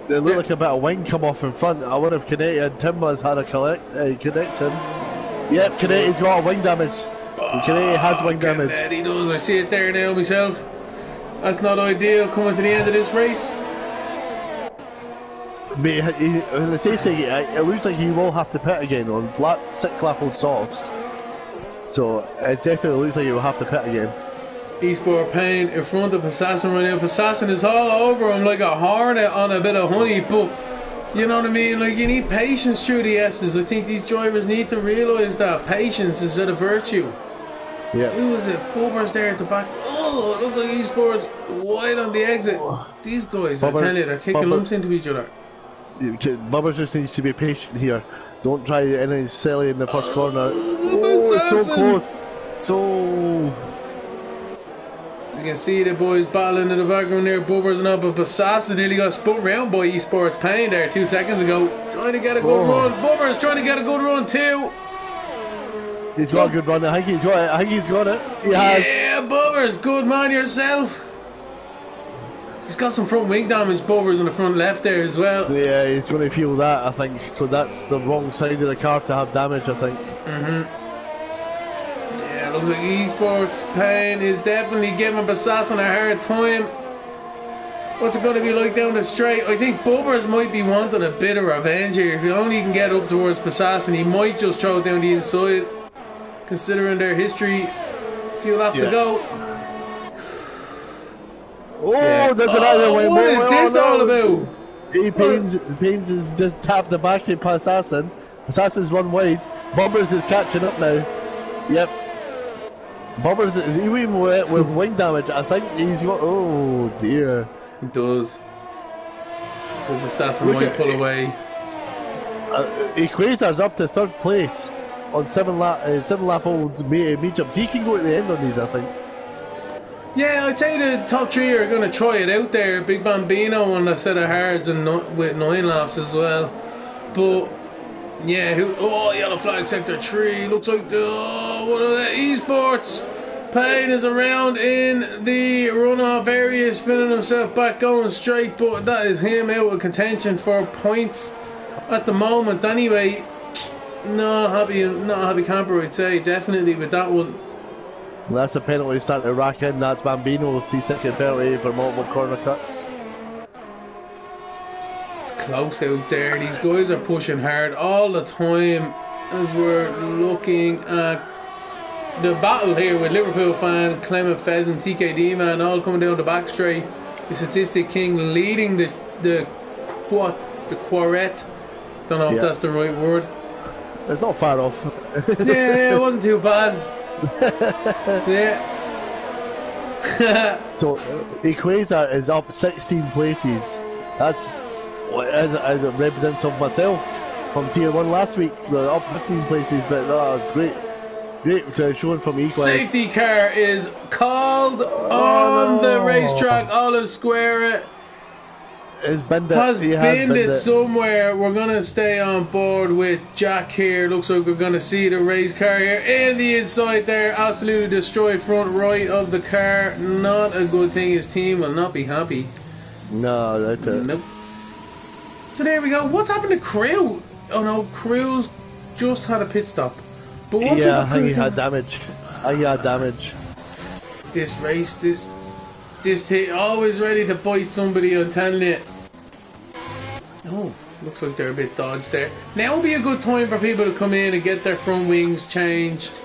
They look like a bit of wing come off in front. I wonder if Canetti and Timba's had a connection. Yep, Canetti's got a wing damage. Canetti has wing damage. He does. I see it there now myself. That's not ideal coming to the end of this race. But the safe thing, it looks like he will have to pit again on 6-lap old softs. So it definitely looks like he will have to pit again. Esport Payne in front of Assassin right now. Assassin is all over him like a hornet on a bit of honey, but you know what I mean? Like, you need patience through the S's. I think these drivers need to realise that patience is a virtue. Yeah. Who was it? Bubbers there at the back. Oh, it looks like Esport's wide on the exit. These guys, I tell you, they're kicking lumps into each other. Bubbers just needs to be patient here. Don't try any silly in the first corner. Oh, it's so close. So... You can see the boys battling in the background there, Bubbers and all, but Assassin nearly got spun round by Esports Payne there 2 seconds ago. Trying to get a good run. Bubbers trying to get a good run too. He's got a good run. I think he's got it. He has. Yeah, Bubbers, good man yourself. He's got some front wing damage, Bubbers on the front left there as well. Yeah, he's going to feel that, I think. So that's the wrong side of the car to have damage, I think. Yeah, looks like Esports Payne is definitely giving Assassin a hard time. What's it going to be like down the straight? I think Bubbers might be wanting a bit of revenge here. If he only can get up towards Assassin, he might just throw it down the inside. Considering their history, a few laps ago. There's another way. What is this all about? Paynes has just tapped the back of Assassin. Assassin's run wide. Bubbers is catching up now. Yep. Bubbers is even with wing damage. I think he's got. Oh dear. He does. So Assassin might pull away. Equator's up to 3rd place on 7-lap old mediums. He can go at the end on these, I think. Yeah, I'd say the top 3 are going to try it out there. Big Bambino on a set of hards and with 9 laps as well. But yeah, yellow flag sector 3. Looks like one of the Esports. Payne is around in the runoff area, spinning himself back, going straight. But that is him out of contention for points at the moment. Anyway, not happy camper, I'd say, definitely with that one. Well, that's a penalty starting to rack in. That's Bambino, 3-second penalty for multiple corner cuts. It's close out there. These guys are pushing hard all the time as we're looking at the battle here with Liverpool fan, Clement Pheasant, TKD man, all coming down the back straight. The Statistic King leading the quartet. Don't know if that's the right word. It's not far off. Yeah, it wasn't too bad. Yeah. So Equator is up 16 places. That's I represent of myself from Tier 1 last week. We're up 15 places, but great showing from Equator. Safety car is called on the racetrack. Olive Square has binned it somewhere. We're going to stay on board with Jack here. Looks like we're going to see the race car here in the inside there. Absolutely destroyed front right of the car. Not a good thing. His team will not be happy. No, that's it. Nope. So there we go. What's happened to Crew? Oh no, Crew's just had a pit stop. But what's I think he had damage. This race, this always ready to bite somebody, I'm telling you. Oh, looks like they're a bit dodged there. Now would be a good time for people to come in and get their front wings changed.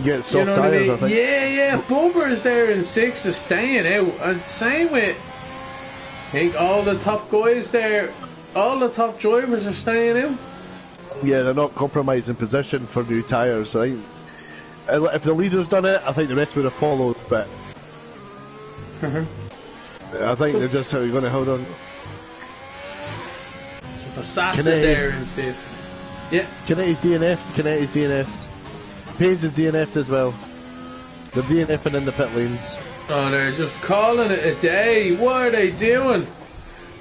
Get soft tires, I think. Yeah, Bumper's there in 6th to staying out. And same with, I think all the top guys there, all the top drivers are staying out. Yeah, they're not compromising position for new tyres. I think if the leader's done it, I think the rest would have followed, but I think they're just going to hold on. Assassin there in 5th. Yeah. Canetti's DNF'd. Payne's is DNF'd as well. They're DNFing in the pit lanes. Oh, they're just calling it a day. What are they doing?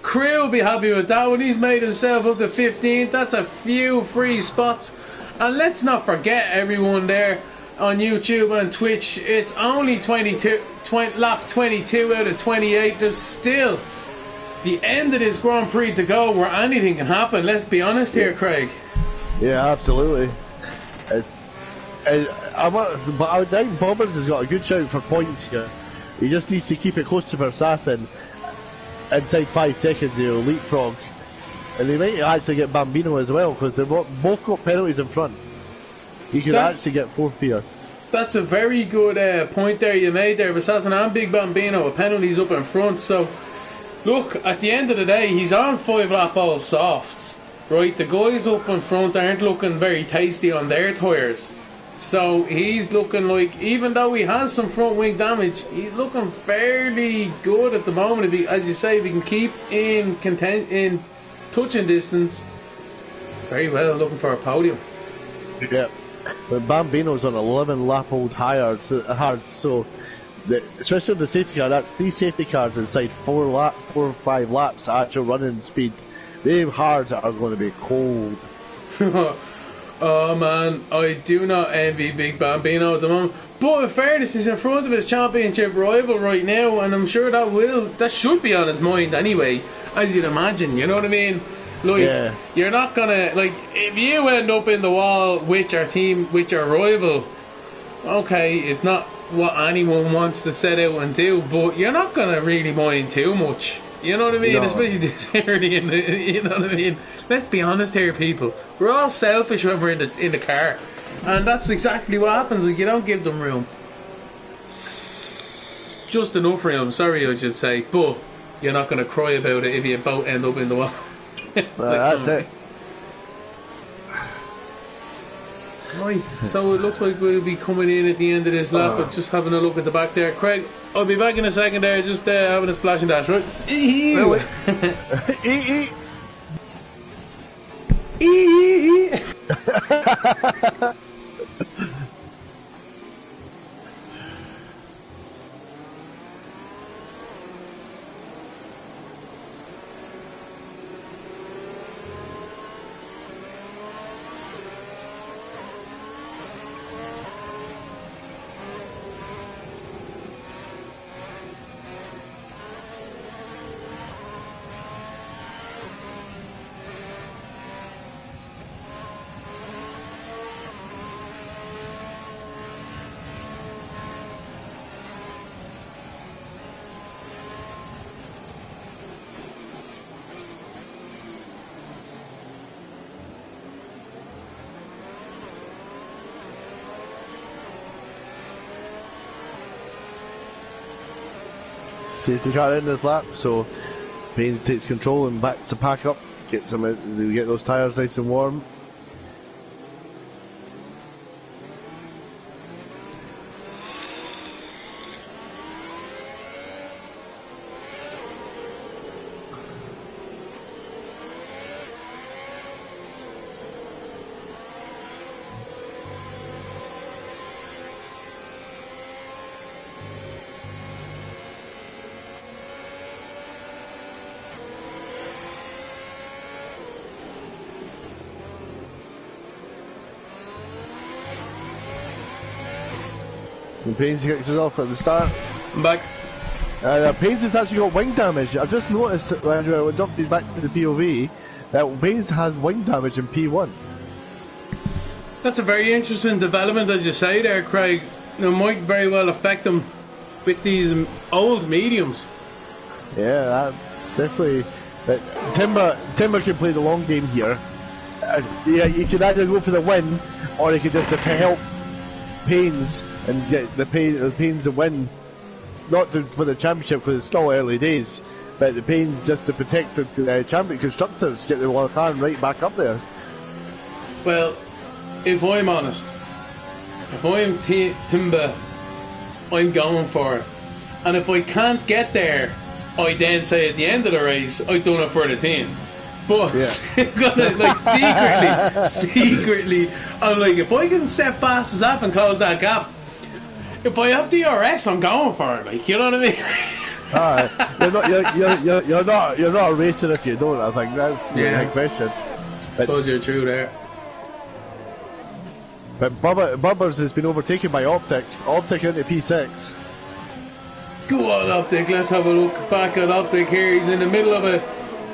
Crew will be happy with that when he's made himself up to 15th. That's a few free spots. And let's not forget everyone there on YouTube and Twitch. It's only lap 22 out of 28. There's still the end of this Grand Prix to go where anything can happen. Let's be honest here, Craig. Yeah, absolutely. But I think Bobbins has got a good shout for points here. He just needs to keep it close to Assassin. Inside 5 seconds, he'll leapfrog. And he might actually get Bambino as well, because they've both got penalties in front. He could actually get 4th here. That's a very good point there you made there. Assassin and Big Bambino with penalties up in front. So, look, at the end of the day, he's on 5 lap all softs. Right, the guys up in front aren't looking very tasty on their tyres. So he's looking like, even though he has some front wing damage, he's looking fairly good at the moment. If he, as you say, if he can keep in touching distance, very well looking for a podium. Yeah, but Bambino's on 11 lap old hard, so especially on the safety car, these safety cars inside 4 or 5 laps actual running speed. They hard are going to be cold. Oh man, I do not envy Big Bambino at the moment. But in fairness, he's in front of his championship rival right now, and I'm sure that should be on his mind anyway, as you'd imagine, you know what I mean? Like, You're not gonna, like, if you end up in the wall with your team, with your rival, okay, it's not what anyone wants to set out and do, but you're not gonna really mind too much. You know what I mean? No. Especially this early in the, you know what I mean? Let's be honest here, people. We're all selfish when we're in the car, and that's exactly what happens. Like, you don't give them room, just enough room. Sorry, I should say, but you're not going to cry about it if you both end up in the wall. That's it. Right, so it looks like we'll be coming in at the end of this lap, but just having a look at the back there. Craig, I'll be back in a second there, just having a splash and dash, right? safety car in this lap, so Baines takes control and backs the pack up, get those tyres nice and warm. And Pains kicks us off at the start. I'm back. Pains has actually got wing damage. I've just noticed when I adopted back to the POV that Pains has wing damage in P1. That's a very interesting development, as you say there, Craig. It might very well affect them with these old mediums. Yeah, that's definitely. Timber can play the long game here. Yeah, you could either go for the win, or you could just help Pains and get the Pains a win, not for the championship because it's still early days, but the Pains just to protect the champion constructors, get the car right back up there. Well, if I'm honest, if I'm Timber, I'm going for it, and if I can't get there, I then say at the end of the race I've done it for the team. But yeah. Gonna, like, secretly, I'm like, if I can set fast as that and close that gap, if I have DRS, I'm going for it. Like, you know what I mean? You're not a racer if you don't. I think that's the big question. I suppose you're true there. But Bubbers has been overtaken by Optic. Optic into P6. Go on, Optic. Let's have a look back at Optic here. He's in the middle of a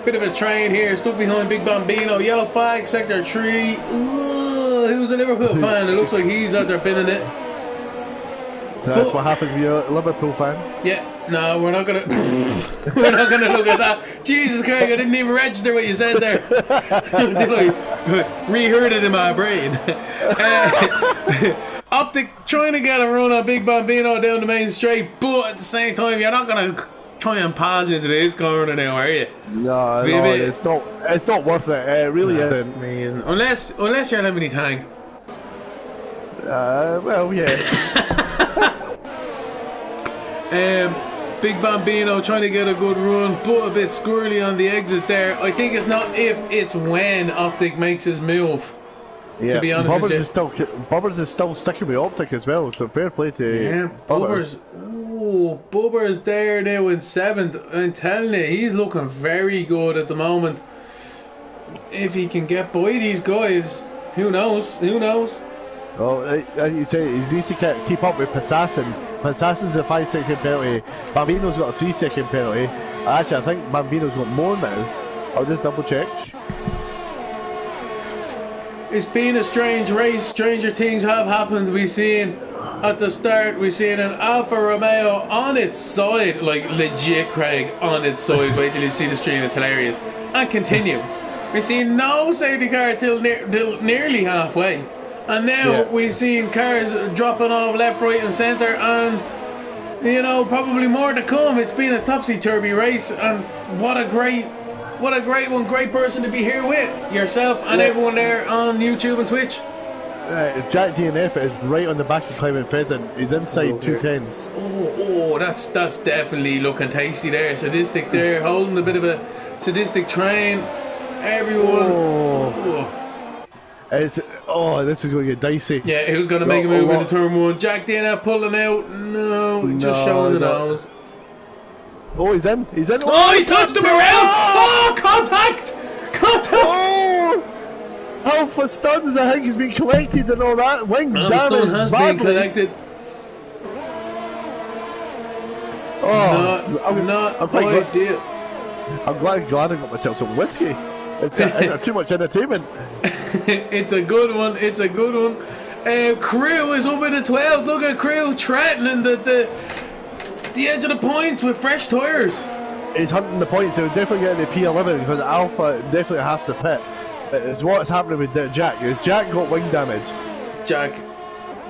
bit of a train here, stuck behind Big Bambino. Yellow flag, sector 3. Ooh, who's a Liverpool fan? It looks like he's out there binning it. That's what happened if you're a Liverpool fan. Yeah, no, we're not gonna we're not gonna look at that. Jesus Christ, I didn't even register what you said there. Did I reheard it in my brain? Optic trying to get a run on Big Bambino down the main straight, but at the same time, you're not gonna try and pass into this corner now, are you? No, it's not worth it. It really isn't. Amazing. Unless you're having any time. Well, yeah. Big Bambino trying to get a good run, but a bit squirrely on the exit there. I think it's not if, it's when Optic makes his move. Yeah, to be honest with you. Bubbers is still sticking with Optic as well, so fair play to Bubbers. Ooh, Bubbers there now in 7th. I'm telling you, he's looking very good at the moment. If he can get by these guys, who knows? Who knows? Well, as you say, he needs to keep up with Passassin. Passassin's a 5-second penalty. Bambino's got a 3-second penalty. Actually, I think Bambino's got more now. I'll just double check. It's been a strange race. Stranger things have happened. We've seen at the start, we've seen an Alfa Romeo on its side, like legit, Craig, on its side. Wait till you see the stream, it's hilarious. And continue. We've seen no safety car till nearly halfway. And now we've seen cars dropping off left, right and centre, and you know, probably more to come. It's been a topsy-turvy race, and what a great one, great person to be here with. Yourself and everyone there on YouTube and Twitch. Jack DNF is right on the back of Clement Pheasant. He's inside 210s. Oh, that's definitely looking tasty there. Sadistic there, holding a bit of a sadistic train. Everyone. This is going to get dicey. Yeah, who's going to make a move into turn 1? Jack Dana pulling out. No, just showing the nose. Oh, he's in. He's in. Oh, he touched him around. Oh, contact. Oh, Alpha stuns. I think he's been collected and all that. Wing damage has badly. Been collected. I'm glad I got myself some whiskey. It's too much entertainment. It's a good one. It's a good one. Crew is up in the 12th. Look at Crew threatening the edge of the points with fresh tyres. He's hunting the points. He'll definitely get in the P11 because Alpha definitely has to pit. But it's what's happening with Jack. Is Jack got wing damage? Jack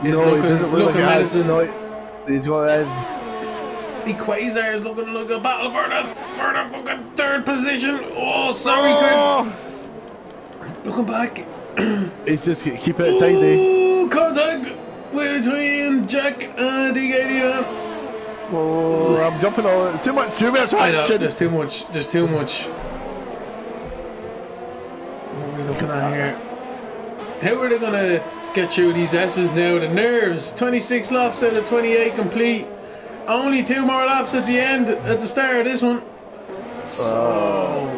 is looking medicine. No, he's got Quasar is looking like a battle for the fucking third position. Oh, sorry, Craig. Looking back. He's just keeping it tidy. Ooh, contact between Jack and DKD. Oh, I'm jumping all too much action. I know, there's too much. What are we looking at here? How are they gonna get through these S's now? The nerves. 26 laps out of 28 complete. Only 2 more laps at the end, at the start of this one. So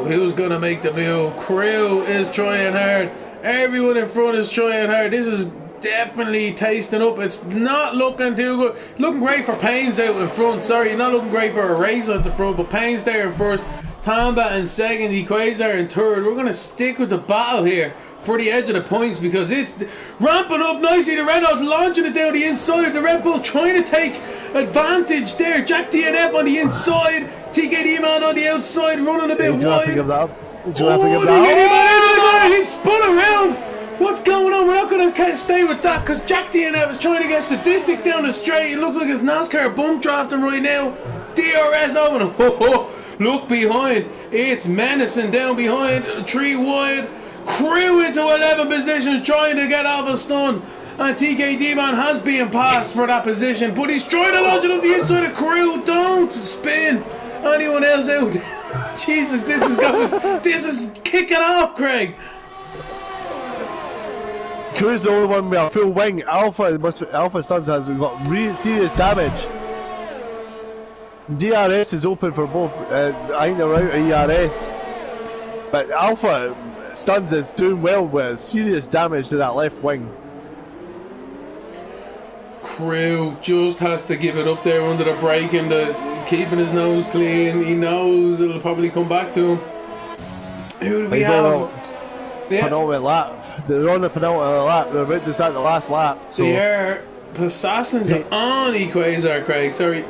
who's gonna make the move? Crew is trying hard. Everyone in front is trying hard. This is definitely tasting up. It's not looking too good. Looking great for Payne's out in front. Sorry, not looking great for a race at the front, but Payne's there in first. Tamba in second. Quasar in third. We're gonna stick with the battle here for the edge of the points because it's ramping up nicely. The Renault launching it down the inside. The Red Bull trying to take advantage there. Jack DNF on the inside. TKD man on the outside running a bit wide. TKD man he's spun around. What's going on? We're not going to stay with that because Jack DNF is trying to get sadistic down the straight. It looks like his NASCAR bump drafting right now. DRS over. Look behind. It's menacing down behind. 3 wide. Crew into 11th position trying to get off a stun. And TKD man has been passed for that position, but he's trying to launch it up the inside of Crew. Don't spin anyone else out. Jesus, this is kicking off, Craig. Crew's the only one with a full wing. Alpha Sons has got really serious damage. DRS is open for both. I think they're out of ERS, but Alpha Stuns is doing well with serious damage to that left wing. Crew just has to give it up there under the brake and keeping his nose clean. He knows it'll probably come back to him. Who do we have? Penultimate lap. They're on the penultimate lap. They're about to start the last lap. So. They are. Passassins on Quasar, Craig. Sorry.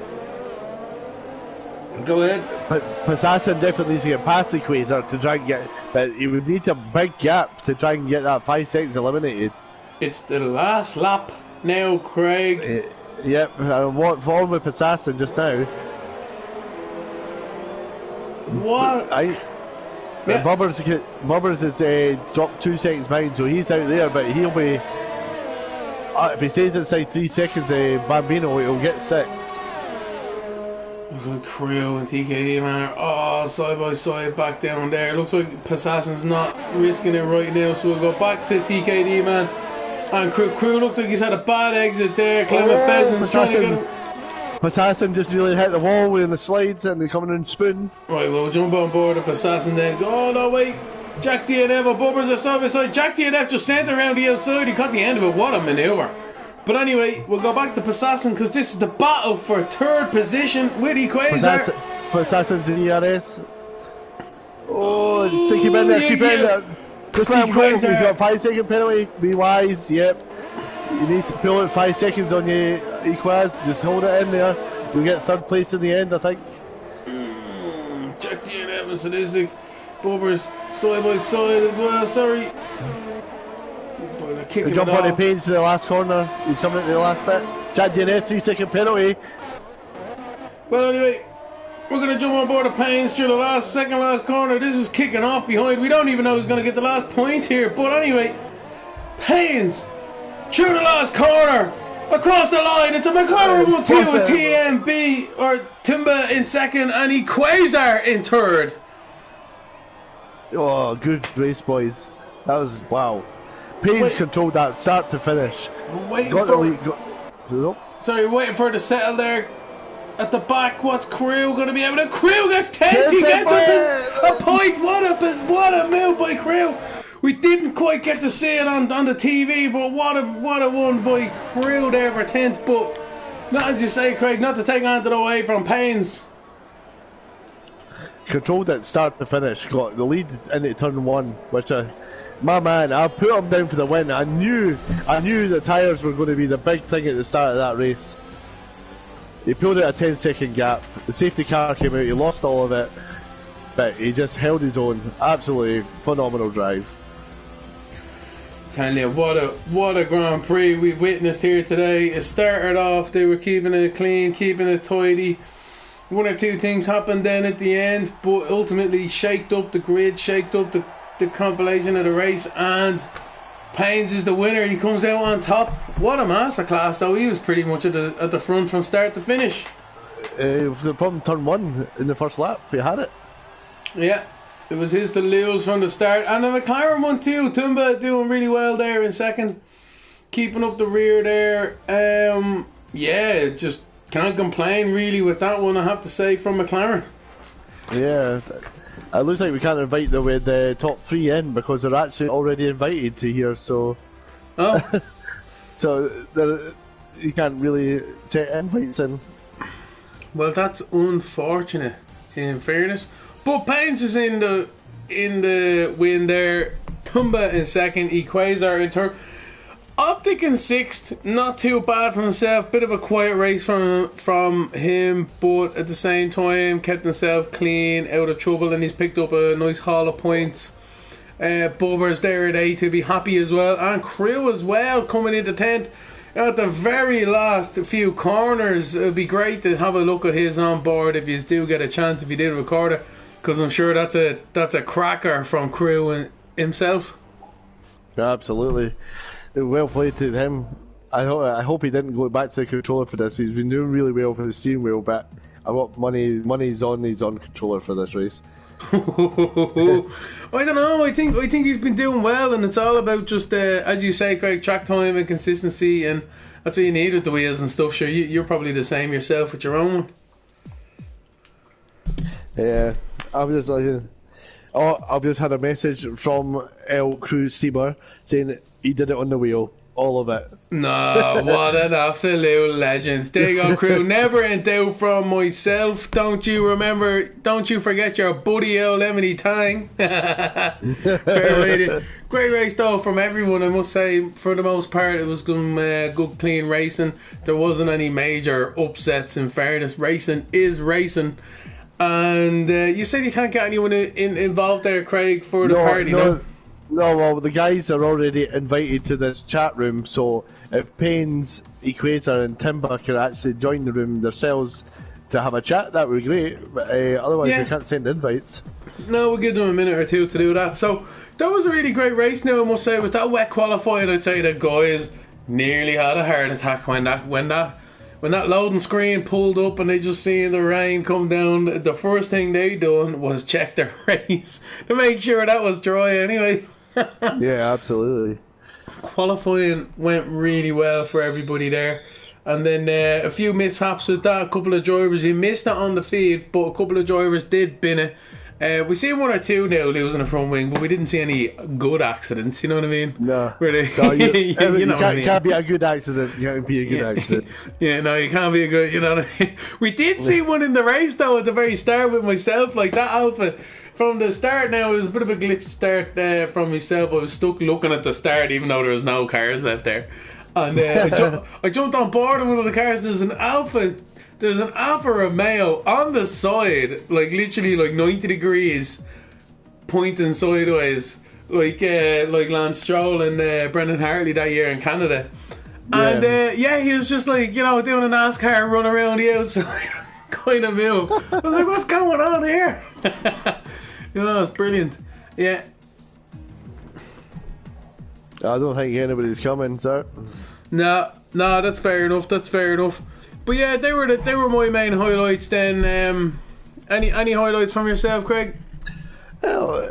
Go ahead. But Passassin definitely needs to get past the Quasar to try and get. But he would need a big gap to try and get that 5 seconds eliminated. It's the last lap now, Craig. Yep, what form with Passassin just now? What? Bubbers is dropped 2 seconds behind, so he's out there. But he'll be. If he stays inside 3 seconds, Bambino will get 6. Crew and TKD man are side by side back down there. Looks like Passassin's not risking it right now, so we'll go back to TKD man. And Crew looks like he's had a bad exit there. Clement Pheasant's trying to get him. Passassin just nearly hit the wall in the slides and they're coming in spoon. Right, we'll jump on board of Passassin then. Oh no, wait. Jack DNF and Bubbers are side by side. Jack DNF just sent around the outside. He caught the end of it. What a maneuver. But anyway, we'll go back to Passassin because this is the battle for 3rd position with Quasar. Passassin's in ERS. Oh, keep in there, keep in there. Just let him go. He's got a 5 second penalty. Be wise, yep. He needs to pull out 5 seconds on you, Equaz. Just hold it in there. You'll get 3rd place in the end, I think. Jack DNF and sadistic. Bubbers side by side as well, sorry. He jump on the pains to the last corner. He's coming into the last bit. Jack DNF, 3 second penalty. Well, anyway, we're going to jump on board the Pains through the second last corner. This is kicking off behind. We don't even know who's going to get the last point here. But anyway, Pains through the last corner. Across the line. It's a McLaren 1-2 with TMB or Timba in second and Quasar in 3rd. Oh, good race, boys. That was, wow. Pains controlled that start to finish. Waiting for it to settle there. At the back, what's Crew going to be able to? Crew gets 10th. He gets a point. What a move by Crew. We didn't quite get to see it on the TV, but what a one by Crew there for 10th. But not as you say, Craig, not to take anything away from Pains. Controlled it start to finish. Got the lead into turn 1, which my man, I put him down for the win. I knew the tyres were going to be the big thing at the start of that race. He pulled out a 10-second gap. The safety car came out. He lost all of it, but he just held his own. Absolutely phenomenal drive. Telling you, what a Grand Prix we've witnessed here today. It started off, they were keeping it clean, keeping it tidy. One or two things happened then at the end, but ultimately shaked up the grid, shaked up the compilation of the race, and Paynes is the winner. He comes out on top. What a masterclass, though. He was pretty much at the front from start to finish. From turn one in the first lap, we had it. Yeah. It was his to lose from the start. And the McLaren one too. Tumba doing really well there in second. Keeping up the rear there. Yeah, just can't complain really with that one, I have to say, from McLaren. Yeah. It looks like we can't invite the top three in because they're actually already invited to here, so... Oh. So you can't really set invites in. Well, that's unfortunate, in fairness. But Paynes is in the win there. Tumba in second. Equazar in third. Optic in sixth. Not too bad for himself. Bit of a quiet race from him, but at the same time kept himself clean, out of trouble, and he's picked up a nice haul of points. Bubber's there at 8 to be happy as well, and Crew as well coming into 10th. At the very last few corners, it would be great to have a look at his on board if you do get a chance, if you did record it, because I'm sure that's a cracker from Crew himself. Yeah, absolutely. Well played to him. I hope he didn't go back to the controller for this. He's been doing really well for the steering wheel, but I want money's on his on controller for this race. I don't know. I think he's been doing well, and it's all about just as you say, Craig, track time and consistency, and that's what you need with the wheels and stuff. Sure, you're probably the same yourself with your own one. Yeah, I've just had a message from El Cruz Steamer saying he did it on the wheel, all of it. No, what an absolute legend. There you go, Crew. Never in doubt from myself. Don't you forget your buddy El Lemony Tang. Great race though from everyone, I must say. For the most part, it was good clean racing. There wasn't any major upsets, in fairness. Racing is racing. And you said you can't get anyone involved there, Craig, for the party, no? No, well, the guys are already invited to this chat room, so if Paynes, Equator and Timber can actually join the room themselves to have a chat, that would be great. But otherwise, we can't send invites. No, we'll give them a minute or two to do that. So that was a really great race now, I must say. With that wet qualifying, I'd say the guys nearly had a heart attack when that loading screen pulled up and they just seen the rain come down. The first thing they done was check their race to make sure that was dry anyway. Yeah, absolutely. Qualifying went really well for everybody there. And then a few mishaps with that. A couple of drivers, you missed it on the feed, but a couple of drivers did bin it. We see one or two now losing the front wing, but we didn't see any good accidents, you know what I mean? No. Really? No, you know can't be a good accident. You can't be a good accident. Yeah, no, you can't be a good, you know what I mean? We did see one in the race, though, at the very start with myself, like that Alpha. From the start now, it was a bit of a glitch start from myself. I was stuck looking at the start, even though there was no cars left there. And I jumped on board of one of the cars. There's an Alpha Romeo on the side, like literally like 90 degrees, pointing sideways, like Lance Stroll and Brendan Hartley that year in Canada. And he was just like, you know, doing a NASCAR run around the outside kind of view. I was like, what's going on here? You know, it's brilliant. Yeah. I don't think anybody's coming, sir. No, that's fair enough. But yeah, they were my main highlights then. Any highlights from yourself, Craig? Well,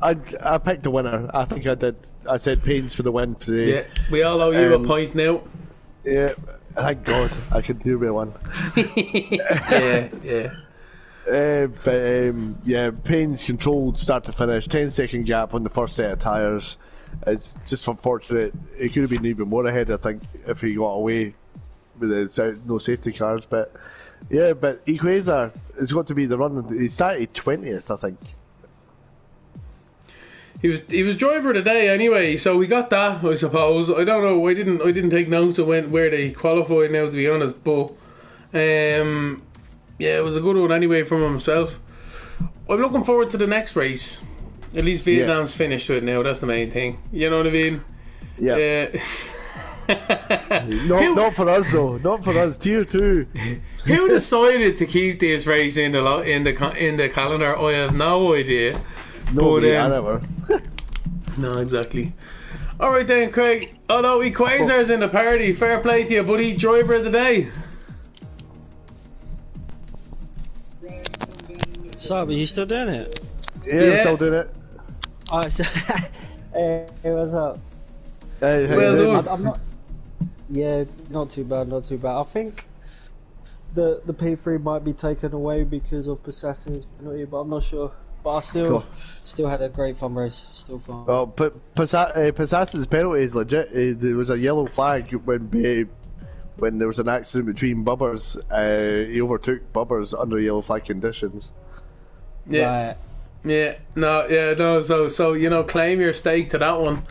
I picked the winner. I think I did. I said Paynes for the win today. Yeah, we all owe you a point now. Yeah, thank God I could do with one. Yeah. Paynes controlled start to finish, 10-second gap on the first set of tyres. It's just unfortunate. He could have been even more ahead, I think, if he got away with no safety cars. But Equator has got to be the run. He started 20th, I think. He was driver of the day anyway, so we got that, I suppose. I don't know. I didn't take notes of where they qualified now, to be honest. But it was a good one anyway from himself. I'm looking forward to the next race. At least Vietnam's finished with it now. That's the main thing. You know what I mean? Yeah. Not for us though. Not for us. Tier 2. Who decided to keep this race in the calendar? I have no idea. Nobody, I never. No, exactly. All right then, Craig. Although Quasar's in the party, fair play to you, buddy. Driver of the day. So, are you still doing it? Yeah, I'm still doing it. Oh, so hey, what's up? Hey, well done. I'm not. Yeah, not too bad, not too bad. I think the P3 might be taken away because of Possesson's penalty, but I'm not sure. But I still had a great fun race. Still fun. Well, Possesson's penalty is legit. There was a yellow flag when there was an accident between Bubbers. He overtook Bubbers under yellow flag conditions. Yeah. Right. Yeah. No. So you know, claim your stake to that one.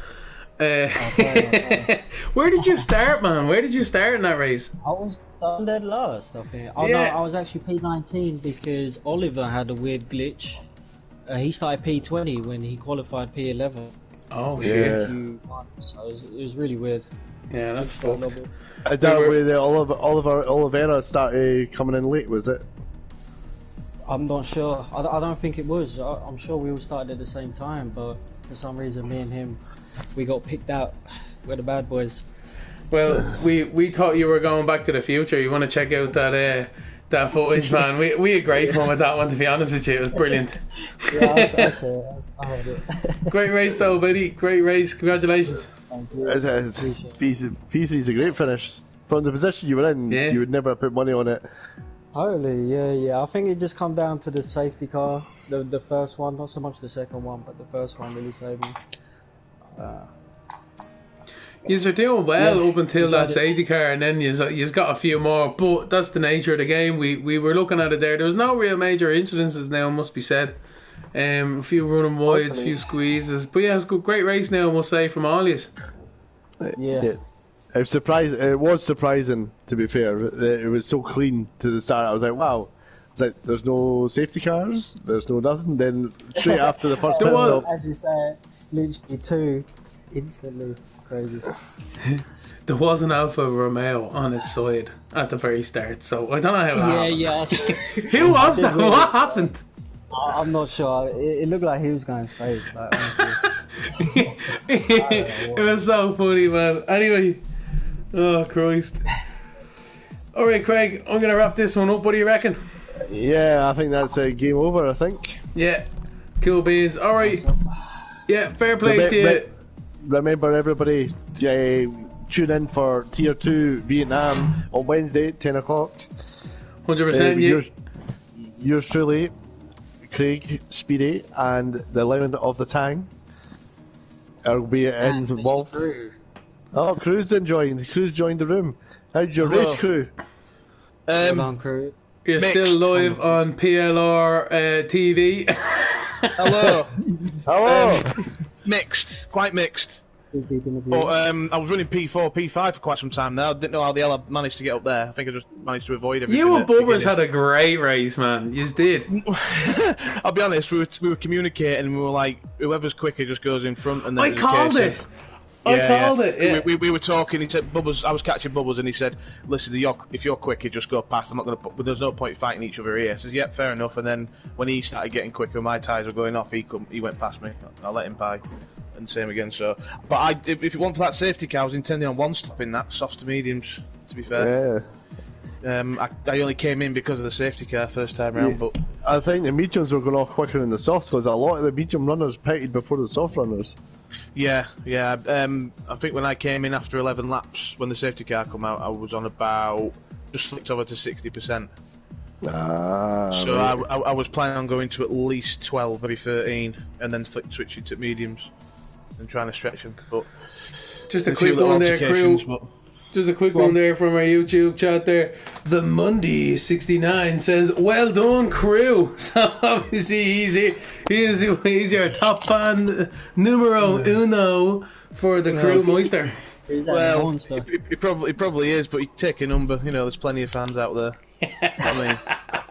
Okay. Where did you start, man? Where did you start in that race? I was dead last, I think. Oh Yeah. no, I was actually P19 because Oliver had a weird glitch. He started P20 when he qualified P11. Oh Yeah. shit. So it was really weird. Yeah, that's fucked. Is that where the Oliveira started coming in late? Was it? I'm not sure. I don't think it was. I'm sure we all started at the same time, but for some reason, me and him, we got picked out. We're the bad boys. Well, we thought you were going back to the future. You want to check out that footage, man? We had great fun with that one. To be honest with you, it was brilliant. Yeah, I heard it. Great race, though, buddy. Great race. Congratulations. Thank you. PC's a great finish. From the position you were in, Yeah. you would never put money on it. Totally, yeah. I think it just come down to the safety car, the first one, not so much the second one, but the first one really saved me. Yous are doing well Yeah, up until we got that it. safety car, and then yous got a few more. But that's the nature of the game. We were looking at it there. There was no real major incidences now, must be said. A few running wides, a few squeezes. But yeah, it was a good, great race now, I must say, from all yous. Yeah. It was It was surprising, to be fair. It was so clean to the start. I was like, wow. It's like there's no safety cars, there's no nothing. Then straight after the first There pit was- stop, As you say, literally two, instantly crazy. There was an Alfa Romeo on its side at the very start, so I don't know how that Yeah, happened. yeah. Who was that? What happened? I'm not sure. It looked like he was going straight. Like, honestly. It was so funny, man. Anyway, oh Christ. Alright, Craig, I'm going to wrap this one up. What do you reckon? yeah, I think that's a game over. I think. Yeah, cool beans. Alright. Yeah, fair play to you. Remember, everybody, tune in for Tier 2 Vietnam on Wednesday, 10 o'clock. 100%. Yeah. Yours truly, Craig, Speedy, and the Lemon of the Tang will be involved. Oh, Crew's joined the room. How's your race, Crew? On crew. You're Mixed. still live on PLR TV. Hello. Hello! Mixed, quite mixed. But, But I was running P4, P5 for quite some time now. Didn't know how the hell I managed to get up there. I think I just managed to avoid everything. You and at the Bubbers beginning. had a great race, man. You did. I'll be honest, we were communicating and we were like, whoever's quicker just goes in front. And then I it was a called case it. of- I called it. Yeah. We were talking. He said, "Bubbles." I was catching Bubbles, and he said, "Listen, if you're quicker, just go past. I'm not going to. There's no point fighting each other here." I said, "Yep, fair enough." And then when he started getting quicker, my tyres were going off. He went past me. I let him by, and same again. So, but if it weren't for that safety car, I was intending on one stop in that softs to mediums. To be fair, Yeah. I only came in because of the safety car first time round, but I think the mediums were going off quicker than the softs because a lot of the medium runners pitted before the soft runners. yeah. I think when I came in after 11 laps, when the safety car come out, I was on about just flicked over to 60%. So Right. I was planning on going to at least 12, maybe 13, and then switching to mediums and trying to stretch them. But Just a a few quick little one there, crew. altercations, but- Just a quick one there from our YouTube chat there. The Monday69 says, well done, crew. So obviously he's your top fan numero uno for the crew meister. Well, it probably is, but you take a number. You know, there's plenty of fans out there. I mean,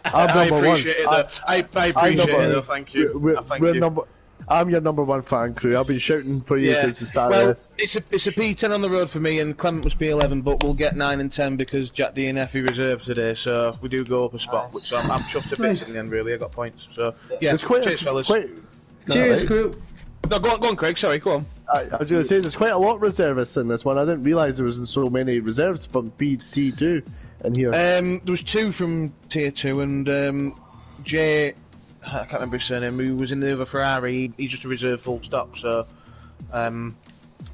I'm I number appreciate one. it though. I appreciate it though. Thank you. We're Thank we're you. number. I'm your number one fan, crew. I've been shouting for you since the start of this. It's a P10 on the road for me, and Clement was P11, but we'll get 9 and 10 because Jack DNF he reserved today, so we do go up a spot, which I'm chuffed to bits in the end, really. I got points. So, yeah, cheers, fellas. Cheers, crew. No, go on, Craig. Sorry, go on. I was going to say, there's quite a lot of reservists in this one. I didn't realise there was so many reserves from PT2 in here. There was 2 from Tier 2, and Jay... I can't remember his surname, who was in the other Ferrari, he's just a reserve full stop, so...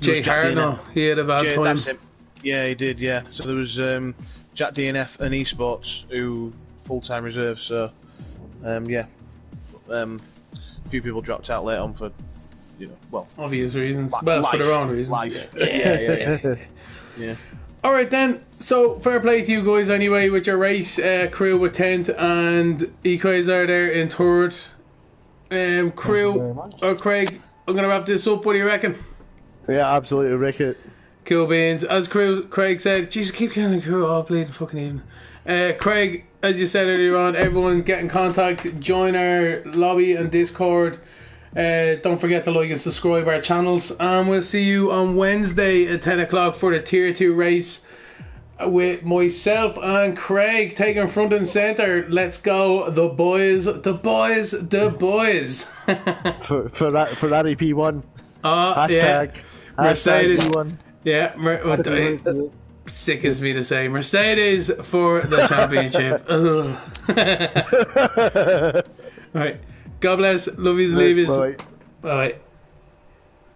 Jay Hartnell, he had a bad time. That's him. Yeah, he did, yeah. So there was Jack DNF and Esports, who full-time reserve, so... a few people dropped out late on for, obvious reasons. For their own reasons. Life. Yeah. Alright then, so fair play to you guys anyway with your race, crew with 10th and Equazar there in 3rd. Crew, or Craig, I'm going to wrap this up, what do you reckon? Yeah, absolutely, Rick. Cool beans. As Craig said, Jesus, keep killing the crew all bleeding fucking evening. Craig, as you said earlier on, everyone get in contact, join our lobby and Discord. Don't forget to like and subscribe our channels, and we'll see you on Wednesday at 10 o'clock for the Tier 2 race with myself and Craig taking front and centre. Let's go, the boys. For Ferrari P1. Hashtag Mercedes. P1. Yeah, sickens me to say Mercedes for the championship. Right. God bless. Love yous, leave yous. Bye. Bye.